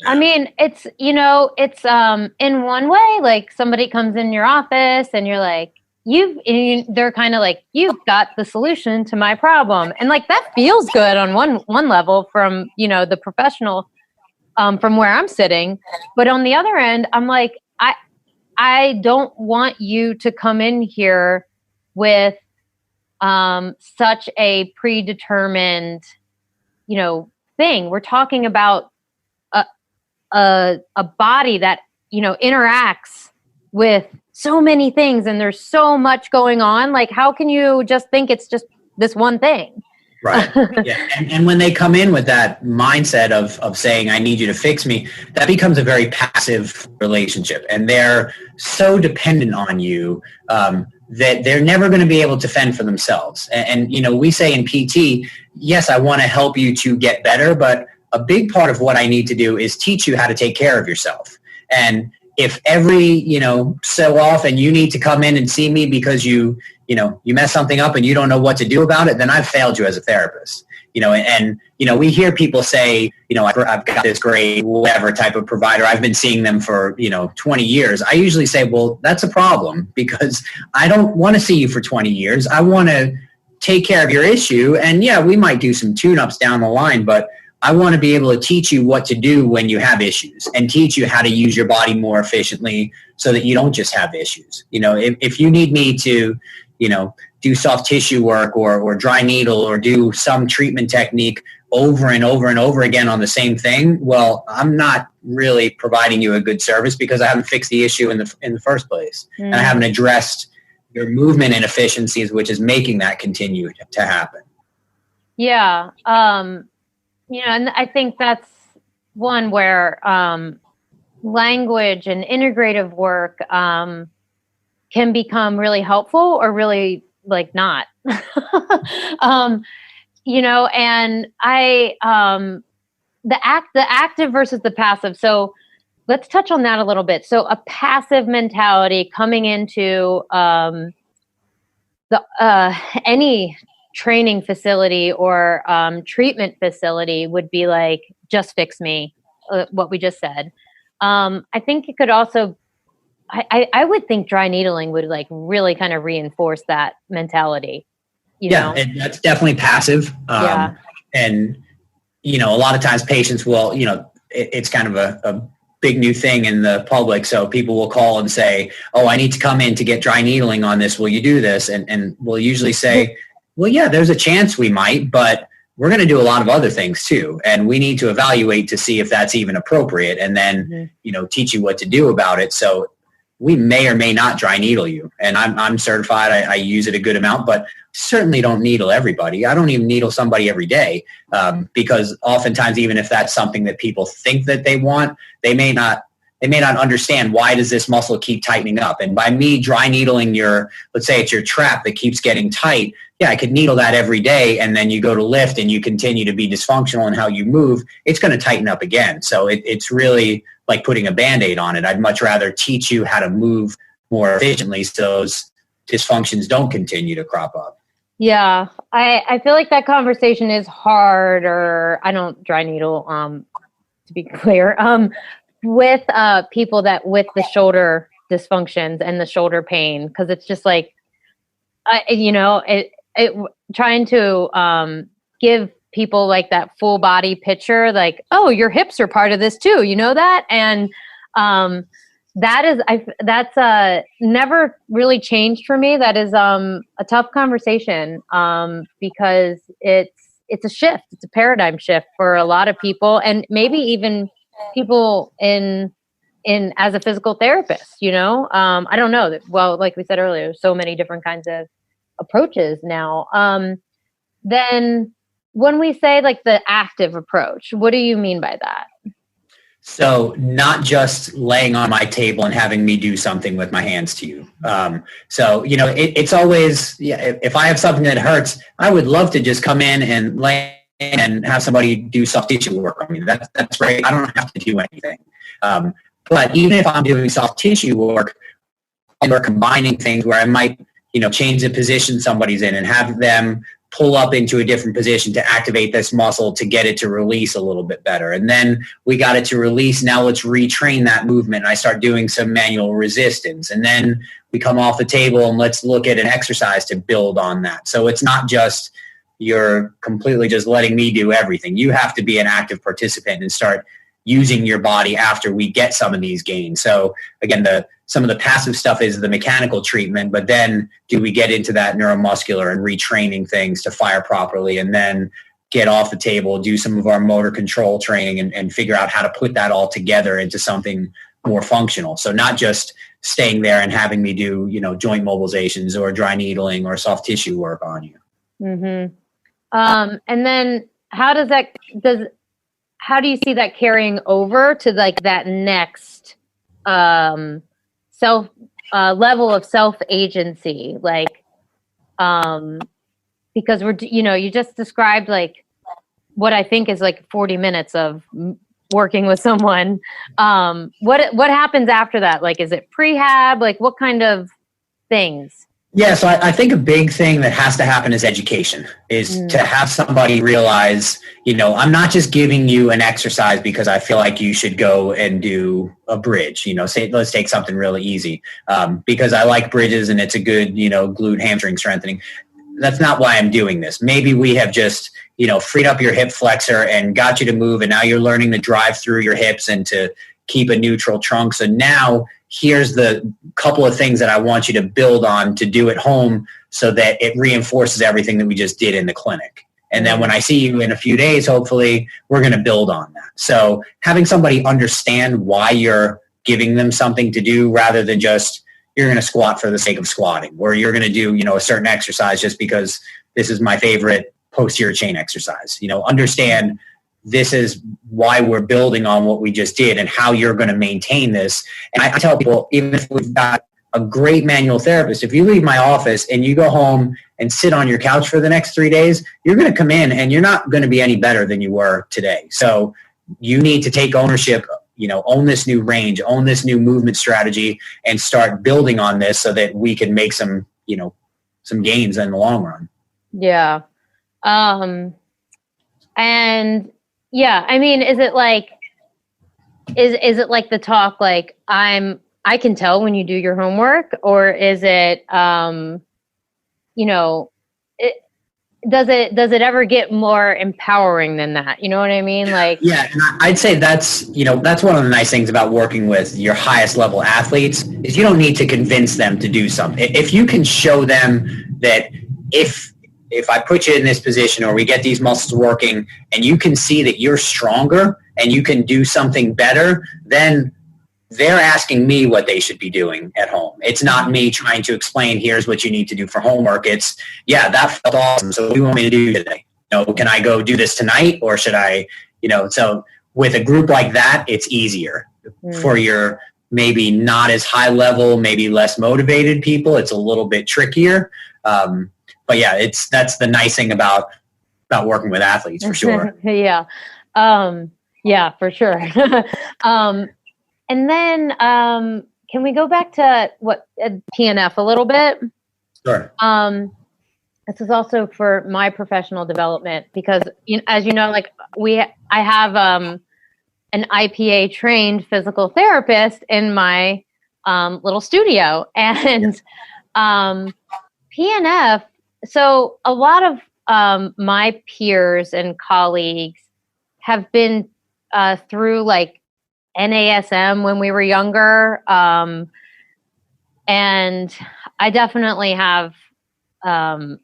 I mean, it's in one way, like somebody comes in your office and you're like, they're kind of like, you've got the solution to my problem. And like, that feels good on one level from, the professional, from where I'm sitting. But on the other end, I'm like, I don't want you to come in here with such a predetermined, thing. We're talking about a body that, interacts with so many things, and there's so much going on. Like, how can you just think it's just this one thing? Right. Yeah. And when they come in with that mindset of saying, I need you to fix me, that becomes a very passive relationship. And they're so dependent on you that they're never going to be able to fend for themselves. And we say in PT, yes, I want to help you to get better, but a big part of what I need to do is teach you how to take care of yourself. And if every, so often you need to come in and see me because you mess something up and you don't know what to do about it, then I've failed you as a therapist. We hear people say, I've got this great whatever type of provider. I've been seeing them for, 20 years. I usually say, well, that's a problem, because I don't want to see you for 20 years. I want to take care of your issue. And we might do some tune-ups down the line, but I want to be able to teach you what to do when you have issues and teach you how to use your body more efficiently so that you don't just have issues. If you need me to, do soft tissue work or dry needle or do some treatment technique over and over and over again on the same thing, well, I'm not really providing you a good service because I haven't fixed the issue in the first place. And I haven't addressed your movement inefficiencies, which is making that continue to happen. Yeah. And I think that's one where language and integrative work can become really helpful or really like not. And I the active versus the passive. So let's touch on that a little bit. So a passive mentality coming into any training facility or treatment facility would be like, just fix me, what we just said. I think it could also, I would think dry needling would like really kind of reinforce that mentality. And that's definitely passive. And, a lot of times patients will, it's kind of a big new thing in the public. So people will call and say, oh, I need to come in to get dry needling on this. Will you do this? And we'll usually say, well, yeah, there's a chance we might, but we're going to do a lot of other things too. And we need to evaluate to see if that's even appropriate and then, teach you what to do about it. So we may or may not dry needle you. And I'm certified. I use it a good amount, but certainly don't needle everybody. I don't even needle somebody every day because oftentimes, even if that's something that people think that they want, they may not understand why does this muscle keep tightening up. And by me dry needling let's say it's your trap that keeps getting tight. Yeah, I could needle that every day. And then you go to lift and you continue to be dysfunctional in how you move. It's going to tighten up again. So it's really like putting a Band-Aid on it. I'd much rather teach you how to move more efficiently so those dysfunctions don't continue to crop up. Yeah, I feel like that conversation is hard, or I don't dry needle, to be clear, with people that with the shoulder dysfunctions and the shoulder pain, because it's just like, trying to give people like that full body picture, like, oh, your hips are part of this too. You know that? And that's never really changed for me. That is a tough conversation because it's a shift. It's a paradigm shift for a lot of people, and maybe even people in as a physical therapist. I don't know. Well, like we said earlier, there's so many different kinds of approaches now. Then when we say like the active approach, what do you mean by that? So not just laying on my table and having me do something with my hands to you. It's always, if I have something that hurts, I would love to just come in and lay and have somebody do soft tissue work on me. That's great. I don't have to do anything. But even if I'm doing soft tissue work, and we're combining things where I might, change the position somebody's in and have them pull up into a different position to activate this muscle to get it to release a little bit better. And then we got it to release. Now let's retrain that movement. I start doing some manual resistance. And then we come off the table and let's look at an exercise to build on that. So it's not just you're completely just letting me do everything. You have to be an active participant and start using your body after we get some of these gains. So again, some of the passive stuff is the mechanical treatment, but then do we get into that neuromuscular and retraining things to fire properly, and then get off the table, do some of our motor control training and figure out how to put that all together into something more functional. So not just staying there and having me do, joint mobilizations or dry needling or soft tissue work on you. Mm-hmm. And then how do you see that carrying over to like that next level of self-agency? Like, because you just described like what I think is like 40 minutes of working with someone. What happens after that? Like, is it prehab? Like, what kind of things? Yeah, so I think a big thing that has to happen is education, is to have somebody realize, I'm not just giving you an exercise because I feel like you should go and do a bridge, let's take something really easy because I like bridges and it's a good, glute hamstring strengthening. That's not why I'm doing this. Maybe we have just, freed up your hip flexor and got you to move, and now you're learning to drive through your hips and to keep a neutral trunk. So now here's the couple of things that I want you to build on to do at home so that it reinforces everything that we just did in the clinic. And then when I see you in a few days, hopefully we're going to build on that. So having somebody understand why you're giving them something to do rather than just you're going to squat for the sake of squatting, or you're going to do, a certain exercise just because this is my favorite posterior chain exercise. Understand this is why we're building on what we just did and how you're going to maintain this. And I tell people, even if we've got a great manual therapist, if you leave my office and you go home and sit on your couch for the next 3 days, you're going to come in and you're not going to be any better than you were today. So you need to take ownership, own this new range, own this new movement strategy, and start building on this so that we can make some gains in the long run. Yeah. And yeah, I mean, is it like the talk, like I can tell when you do your homework, or is it, does it ever get more empowering than that? You know what I mean? Like, yeah, and I'd say that's one of the nice things about working with your highest level athletes is you don't need to convince them to do something. If you can show them that if I put you in this position or we get these muscles working and you can see that you're stronger and you can do something better, then they're asking me what they should be doing at home. It's not me trying to explain, here's what you need to do for homework. It's, yeah, that felt awesome. So what do you want me to do today? Can I go do this tonight, or should I, so with a group like that, it's easier. For your maybe not as high level, maybe less motivated people, it's a little bit trickier. But yeah, that's the nice thing about working with athletes, for sure. Yeah. Yeah, for sure. And then can we go back to PNF a little bit? Sure. This is also for my professional development because, as you know, like I have an IPA trained physical therapist in my little studio, and PNF. So a lot of my peers and colleagues have been through like NASM when we were younger. And I definitely have some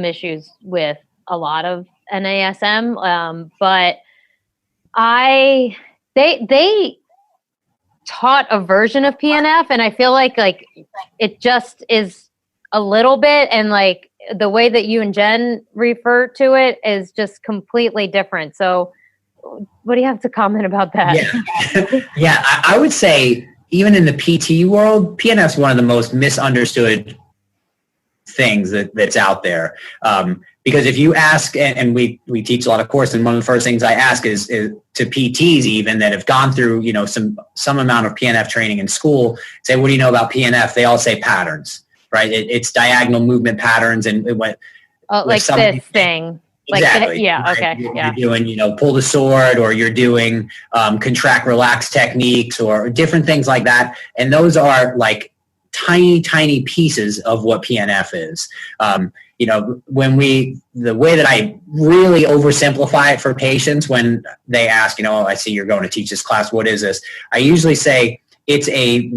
issues with a lot of NASM, but they taught a version of PNF, and I feel like it just is a little bit, and like the way that you and Jen refer to it is just completely different. So what do you have to comment about that? Yeah, I would say even in the PT world, PNF is one of the most misunderstood things that's out there. Because if you ask, and we teach a lot of courses, and one of the first things I ask is to PTs even that have gone through, some amount of PNF training in school, say, what do you know about PNF? They all say patterns, right? It's diagonal movement patterns, and it went like this thing. Exactly. Yeah. Right? Okay. You're doing, pull the sword, or you're doing contract, relax techniques, or different things like that. And those are like tiny, tiny pieces of what PNF is. The way that I really oversimplify it for patients when they ask, I see you're going to teach this class, what is this? I usually say it's a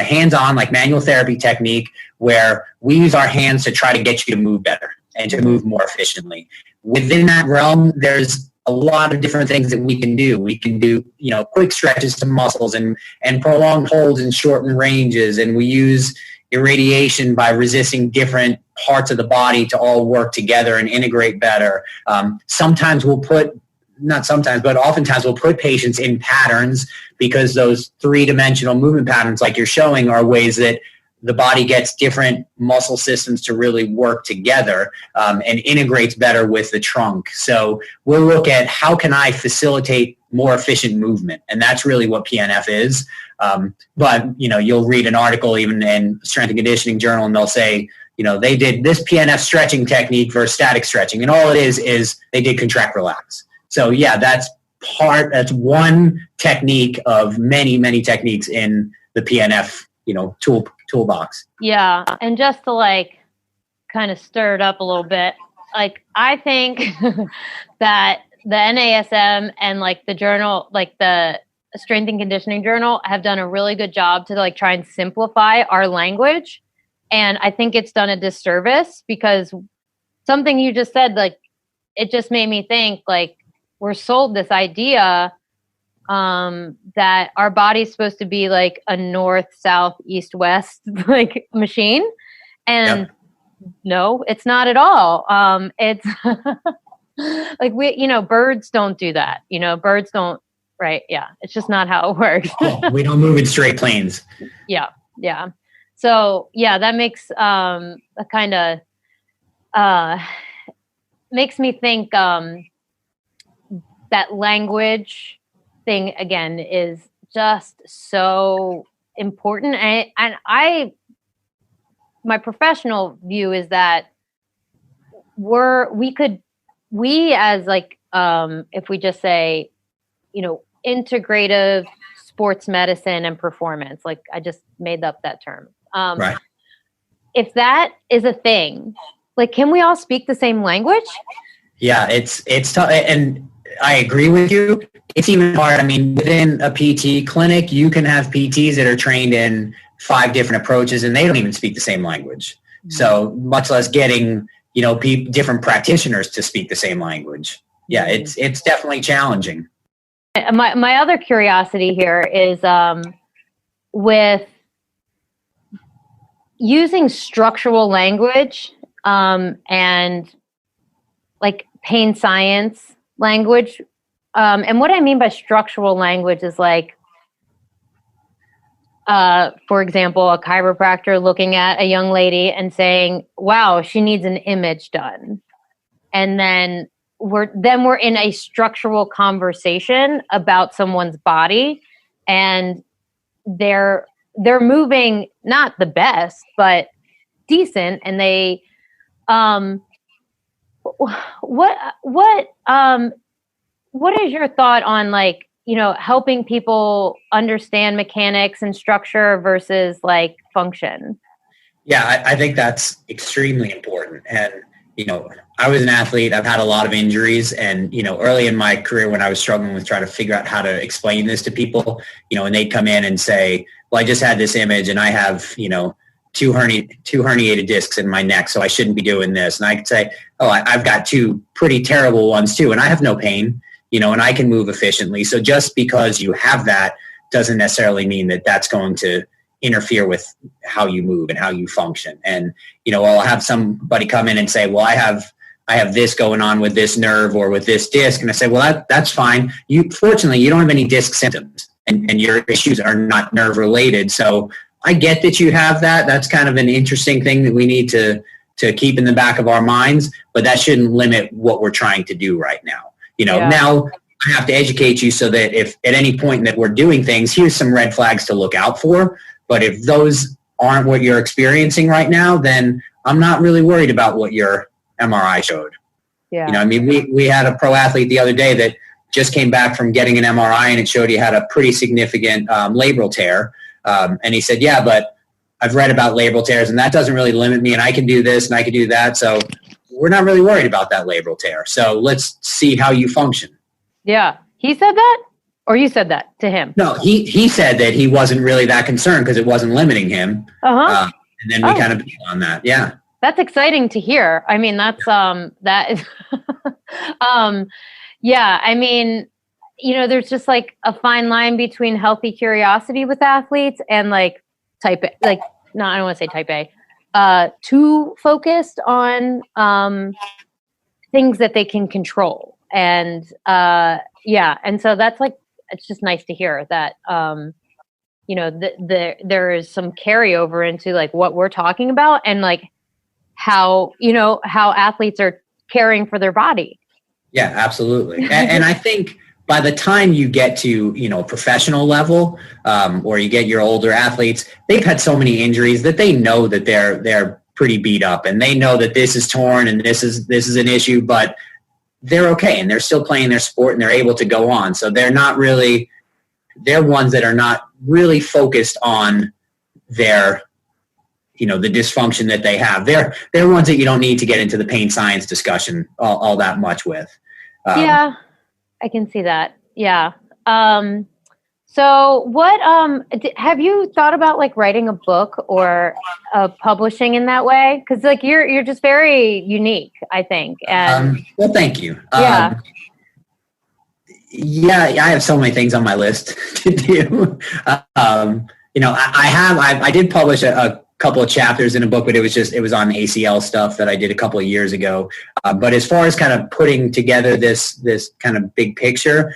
hands-on, like manual therapy technique where we use our hands to try to get you to move better and to move more efficiently. Within that realm, there's a lot of different things that we can do. We can do, quick stretches to muscles and prolonged holds and shortened ranges. And we use irradiation by resisting different parts of the body to all work together and integrate better. Oftentimes we'll put patients in patterns because those three-dimensional movement patterns, like you're showing, are ways that the body gets different muscle systems to really work together and integrates better with the trunk. So we'll look at how can I facilitate more efficient movement, and that's really what PNF is. But you'll read an article even in Strength and Conditioning Journal, and they'll say, they did this PNF stretching technique versus static stretching, and all it is they did contract relax. So yeah, that's one technique of many, many techniques in the PNF toolbox. Yeah, and just to kind of stir it up a little bit, I think that the NASM and the journal, the Strength and Conditioning Journal, have done a really good job to try and simplify our language, and I think it's done a disservice because something you just said, it just made me think we're sold this idea that our body's supposed to be a north, south, east, west machine. And no, it's not at all. It's birds don't do that. Birds don't, right? Yeah. It's just not how it works. We don't move in straight planes. Yeah. Yeah. So yeah, that makes a kind of makes me think that language thing again is just so important. And my professional view is that we as if we just say, integrative sports medicine and performance, I just made up that term. Right. If that is a thing, can we all speak the same language? Yeah, it's tough. And I agree with you. It's even hard. I mean, within a PT clinic, you can have PTs that are trained in 5 different approaches, and they don't even speak the same language. Mm-hmm. So much less getting, different practitioners to speak the same language. Yeah, it's definitely challenging. My other curiosity here is with using structural language and pain science language. And what I mean by structural language is for example, a chiropractor looking at a young lady and saying, wow, she needs an image done. And then we're in a structural conversation about someone's body, and they're moving not the best, but decent. And they, what is your thought on helping people understand mechanics and structure versus function? Yeah, I think that's extremely important. And, I was an athlete. I've had a lot of injuries, and, early in my career when I was struggling with trying to figure out how to explain this to people, and they'd come in and say, well, I just had this image and I have, two herniated discs in my neck, so I shouldn't be doing this. And I could say, oh, I've got two pretty terrible ones too, and I have no pain, and I can move efficiently. So just because you have that doesn't necessarily mean that that's going to interfere with how you move and how you function. And, I'll have somebody come in and say, well, I have this going on with this nerve or with this disc. And I say, well, that's fine. Fortunately, you don't have any disc symptoms and your issues are not nerve related. So I get that you have that. That's kind of an interesting thing that we need to keep in the back of our minds, but that shouldn't limit what we're trying to do right now. Now I have to educate you so that if at any point that we're doing things, here's some red flags to look out for. But if those aren't what you're experiencing right now, then I'm not really worried about what your MRI showed. Yeah. We had a pro athlete the other day that just came back from getting an MRI and it showed he had a pretty significant labral tear. And he said, yeah, but I've read about labral tears and that doesn't really limit me and I can do this and I can do that. So we're not really worried about that labral tear. So let's see how you function. Yeah. He said that? Or you said that to him? No, he said that he wasn't really that concerned because it wasn't limiting him. And then we kind of beat on that. Yeah. That's exciting to hear. I mean, that's, that is, yeah, I mean, there's just like a fine line between healthy curiosity with athletes and like I don't want to say type A, too focused on, things that they can control. And, yeah. And so that's like, it's just nice to hear that, there is some carryover into like what we're talking about and like how athletes are caring for their body. Yeah, absolutely. And I think by the time you get to, professional level, or you get your older athletes, they've had so many injuries that they know that they're pretty beat up and they know that this is torn and this is an issue, but they're okay and they're still playing their sport and they're able to go on. So they're ones that are not really focused on their, the dysfunction that they have. They're ones that you don't need to get into the pain science discussion all that much with. Yeah, I can see that. Yeah. So what, have you thought about like writing a book or publishing in that way? Cause like you're just very unique, I think. And well, thank you. Yeah. Yeah, I have so many things on my list to do. I did publish a couple of chapters in a book, but it was on ACL stuff that I did a couple of years ago. But as far as kind of putting together this kind of big picture,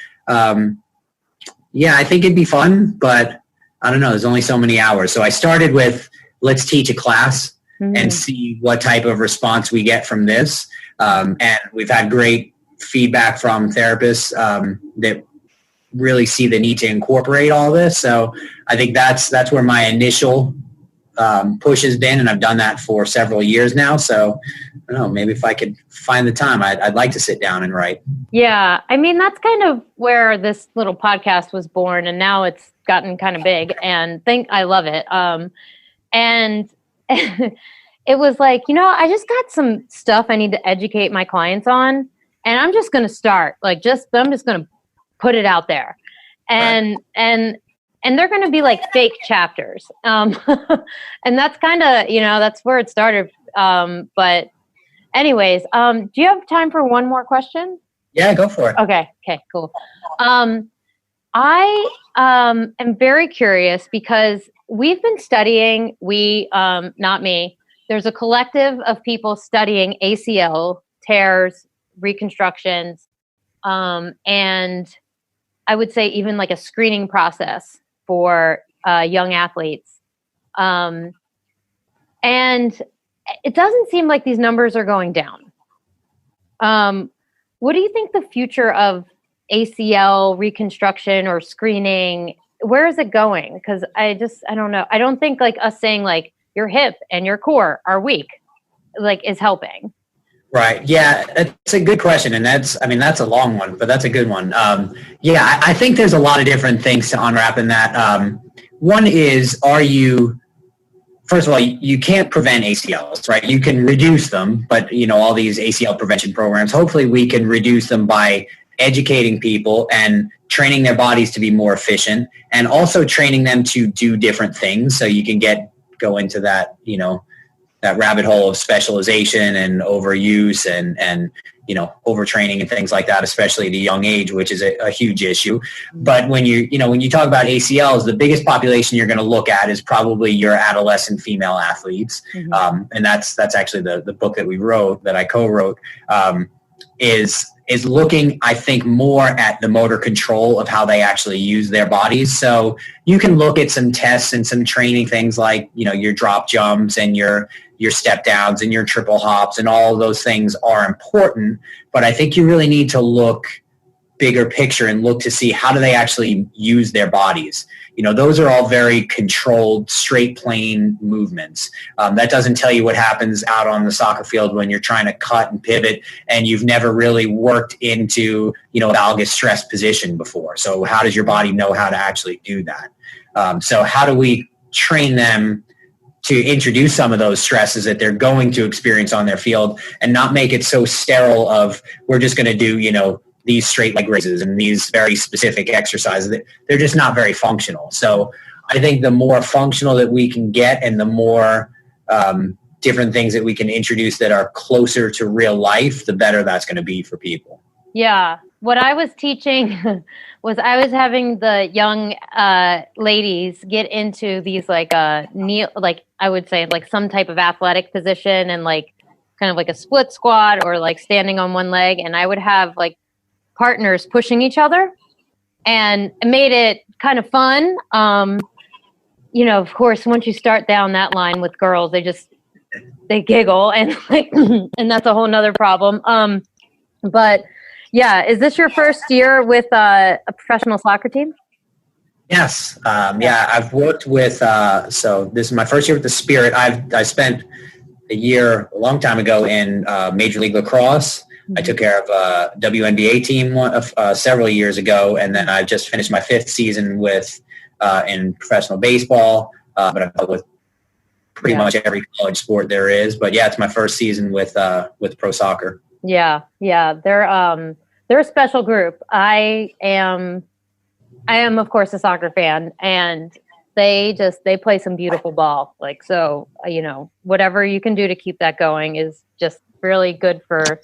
yeah, I think it'd be fun, but I don't know. There's only so many hours. So I started with let's teach a class and see what type of response we get from this. And we've had great feedback from therapists that really see the need to incorporate all this. So I think that's where my initial push has been, and I've done that for several years now. So I don't know, maybe if I could find the time, I'd like to sit down and write. Yeah, I mean, that's kind of where this little podcast was born, and now it's gotten kind of big, and I love it. And it was like, I just got some stuff I need to educate my clients on, and I'm just going to start, I'm just going to put it out there. And, right. And they're going to be like fake chapters. And that's kind of, that's where it started. But anyways, do you have time for one more question? Yeah, go for it. Okay, cool. I am very curious because we've been studying, not me, there's a collective of people studying ACL, tears, reconstructions, and I would say even like a screening process for young athletes. And it doesn't seem like these numbers are going down. What do you think the future of ACL reconstruction or screening, where is it going? Because I don't know. I don't think like us saying like your hip and your core are weak, like is helping. Right. Yeah, it's a good question. And that's a long one, but that's a good one. Yeah, I think there's a lot of different things to unwrap in that. One is, are you first of all, you can't prevent ACLs, right? You can reduce them, but all these ACL prevention programs, hopefully we can reduce them by educating people and training their bodies to be more efficient, and also training them to do different things. So you can go into that, that rabbit hole of specialization and overuse and overtraining and things like that, especially at a young age, which is a huge issue. But when you talk about ACLs, the biggest population you're going to look at is probably your adolescent female athletes. Mm-hmm. And that's actually the book that I co-wrote, is looking, I think, more at the motor control of how they actually use their bodies. So you can look at some tests and some training things like, your drop jumps and your step downs and your triple hops, and all of those things are important. But I think you really need to look bigger picture and look to see how do they actually use their bodies. Those are all very controlled, straight plane movements. That doesn't tell you what happens out on the soccer field when you're trying to cut and pivot and you've never really worked into, a valgus stress position before. So how does your body know how to actually do that? So how do we train them to introduce some of those stresses that they're going to experience on their field and not make it so sterile of, we're just going to do, these straight leg raises and these very specific exercises. They're just not very functional. So I think the more functional that we can get and the more different things that we can introduce that are closer to real life, the better that's going to be for people. Yeah. What I was teaching was I was having the young ladies get into these like I would say like some type of athletic position and like kind of like a split squat or like standing on one leg. And I would have like partners pushing each other, and it made it kind of fun. Of course, once you start down that line with girls, they giggle and like, and that's a whole nother problem. But yeah, is this your first year with a professional soccer team? Yes. I've worked with, so this is my first year with the Spirit. I spent a year a long time ago in Major League Lacrosse. I took care of a WNBA team several years ago, and then I just finished my 5th season in professional baseball. But I've dealt with pretty much every college sport there is. But yeah, it's my first season with pro soccer. Yeah, they're a special group. I am of course a soccer fan, and they play some beautiful ball. Like, so whatever you can do to keep that going is just really good for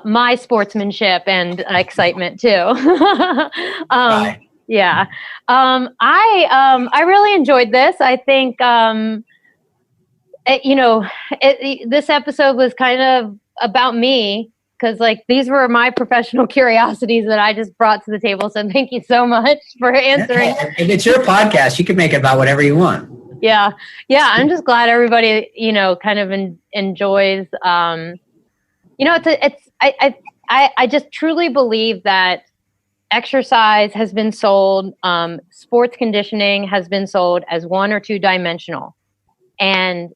my sportsmanship and excitement too. Yeah. I really enjoyed this. I think, this episode was kind of about me, because like these were my professional curiosities that I just brought to the table. So thank you so much for answering. And it's your podcast. You can make it about whatever you want. Yeah. I'm just glad everybody, kind of enjoys, I just truly believe that exercise has been sold, sports conditioning has been sold as 1 or 2 dimensional. And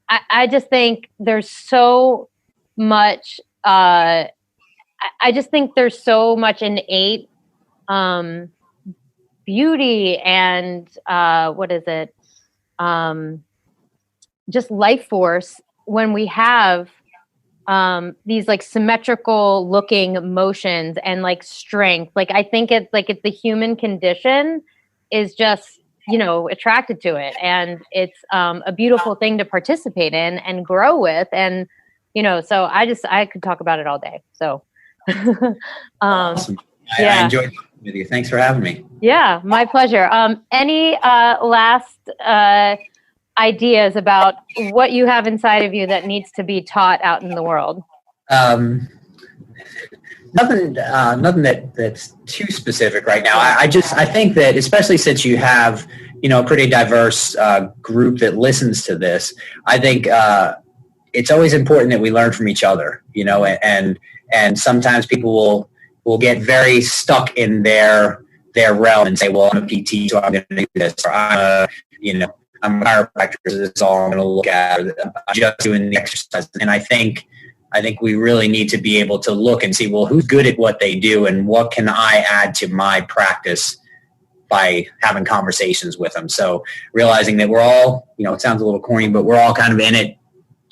I just think there's so much, I just think there's so much innate beauty and just life force when we have these like symmetrical looking motions and like strength. Like I think it's the human condition is just, attracted to it, and it's a beautiful thing to participate in and grow with. And, so I could talk about it all day. So, awesome. I enjoyed talking with you. Thanks for having me. Yeah, my pleasure. Any last ideas about what you have inside of you that needs to be taught out in the world? Nothing that's too specific right now. I think that, especially since you have, a pretty diverse group that listens to this, I think it's always important that we learn from each other, and sometimes people will get very stuck in their realm and say, well, I'm a PT, so I'm going to do this, or I'm a chiropractor, this is all I'm going to look at. I'm just doing the exercise. And I think we really need to be able to look and see, well, who's good at what they do and what can I add to my practice by having conversations with them. So realizing that we're all, it sounds a little corny, but we're all kind of in it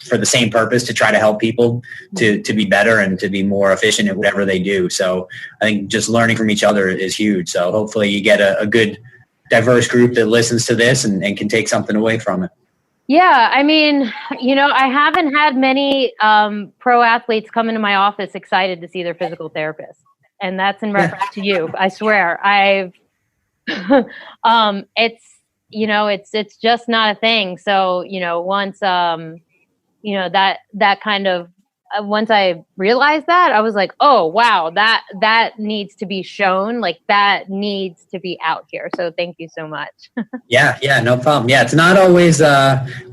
for the same purpose, to try to help people to be better and to be more efficient at whatever they do. So I think just learning from each other is huge. So hopefully you get a good diverse group that listens to this and can take something away from it. Yeah. I mean, I haven't had many pro athletes come into my office excited to see their physical therapist. And that's in reference to you. I swear it's just not a thing. So, once, that kind of, once I realized that, I was like, oh, wow, that needs to be shown. Like, that needs to be out here. So thank you so much. Yeah, no problem. Yeah, it's not always,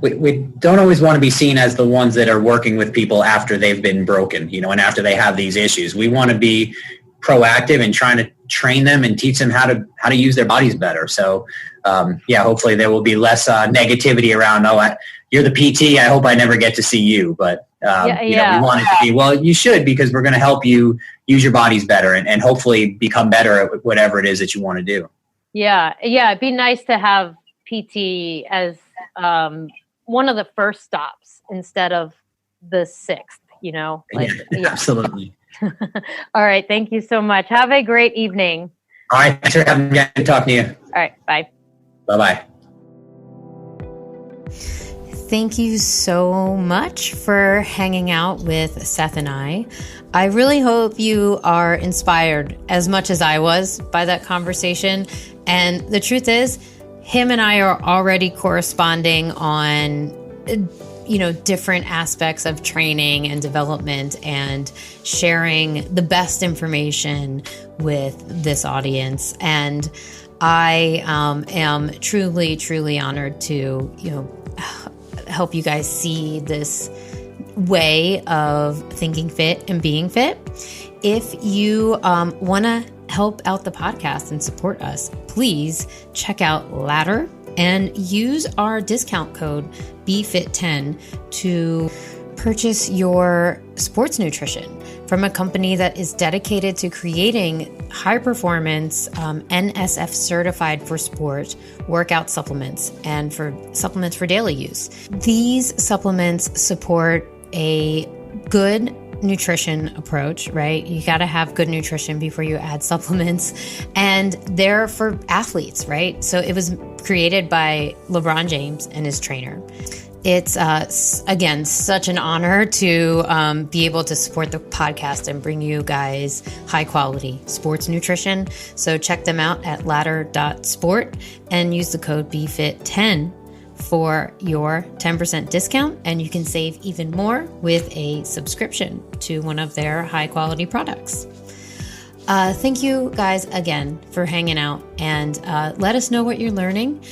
we don't always want to be seen as the ones that are working with people after they've been broken, and after they have these issues. We want to be proactive and trying to train them and teach them how to use their bodies better. So, hopefully there will be less negativity around, you're the PT, I hope I never get to see you. But, we want it to be, well, you should, because we're going to help you use your bodies better and hopefully become better at whatever it is that you want to do. Yeah. It'd be nice to have PT as one of the first stops instead of the sixth, Absolutely. All right. Thank you so much. Have a great evening. All right. Thanks for having me. Good talking to you. All right. Bye. Bye-bye. Thank you so much for hanging out with Seth and I. I really hope you are inspired as much as I was by that conversation. And the truth is, him and I are already corresponding on different aspects of training and development and sharing the best information with this audience. And I am truly, truly honored to, help you guys see this way of thinking fit and being fit. If you want to help out the podcast and support us, please check out Ladder and use our discount code BFIT10 to purchase your sports nutrition from a company that is dedicated to creating high performance, NSF certified for sport workout supplements and for supplements for daily use. These supplements support a good nutrition approach, right? You got to have good nutrition before you add supplements, and they're for athletes, right? So it was created by LeBron James and his trainer. It's, again, such an honor to be able to support the podcast and bring you guys high quality sports nutrition. So check them out at ladder.sport and use the code BFIT10 for your 10% discount. And you can save even more with a subscription to one of their high quality products. Thank you guys again for hanging out, and let us know what you're learning.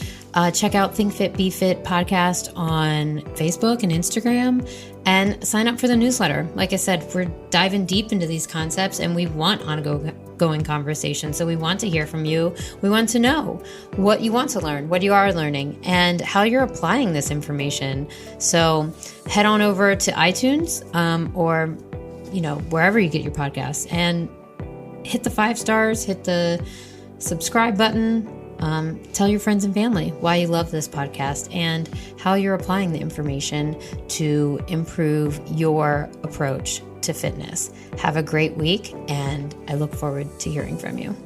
Check out Think Fit, Be Fit podcast on Facebook and Instagram, and sign up for the newsletter. Like I said, we're diving deep into these concepts, and we want ongoing conversation. So we want to hear from you. We want to know what you want to learn, what you are learning, and how you're applying this information. So head on over to iTunes or wherever you get your podcasts, and hit the 5 stars, hit the subscribe button. Tell your friends and family why you love this podcast and how you're applying the information to improve your approach to fitness. Have a great week, and I look forward to hearing from you.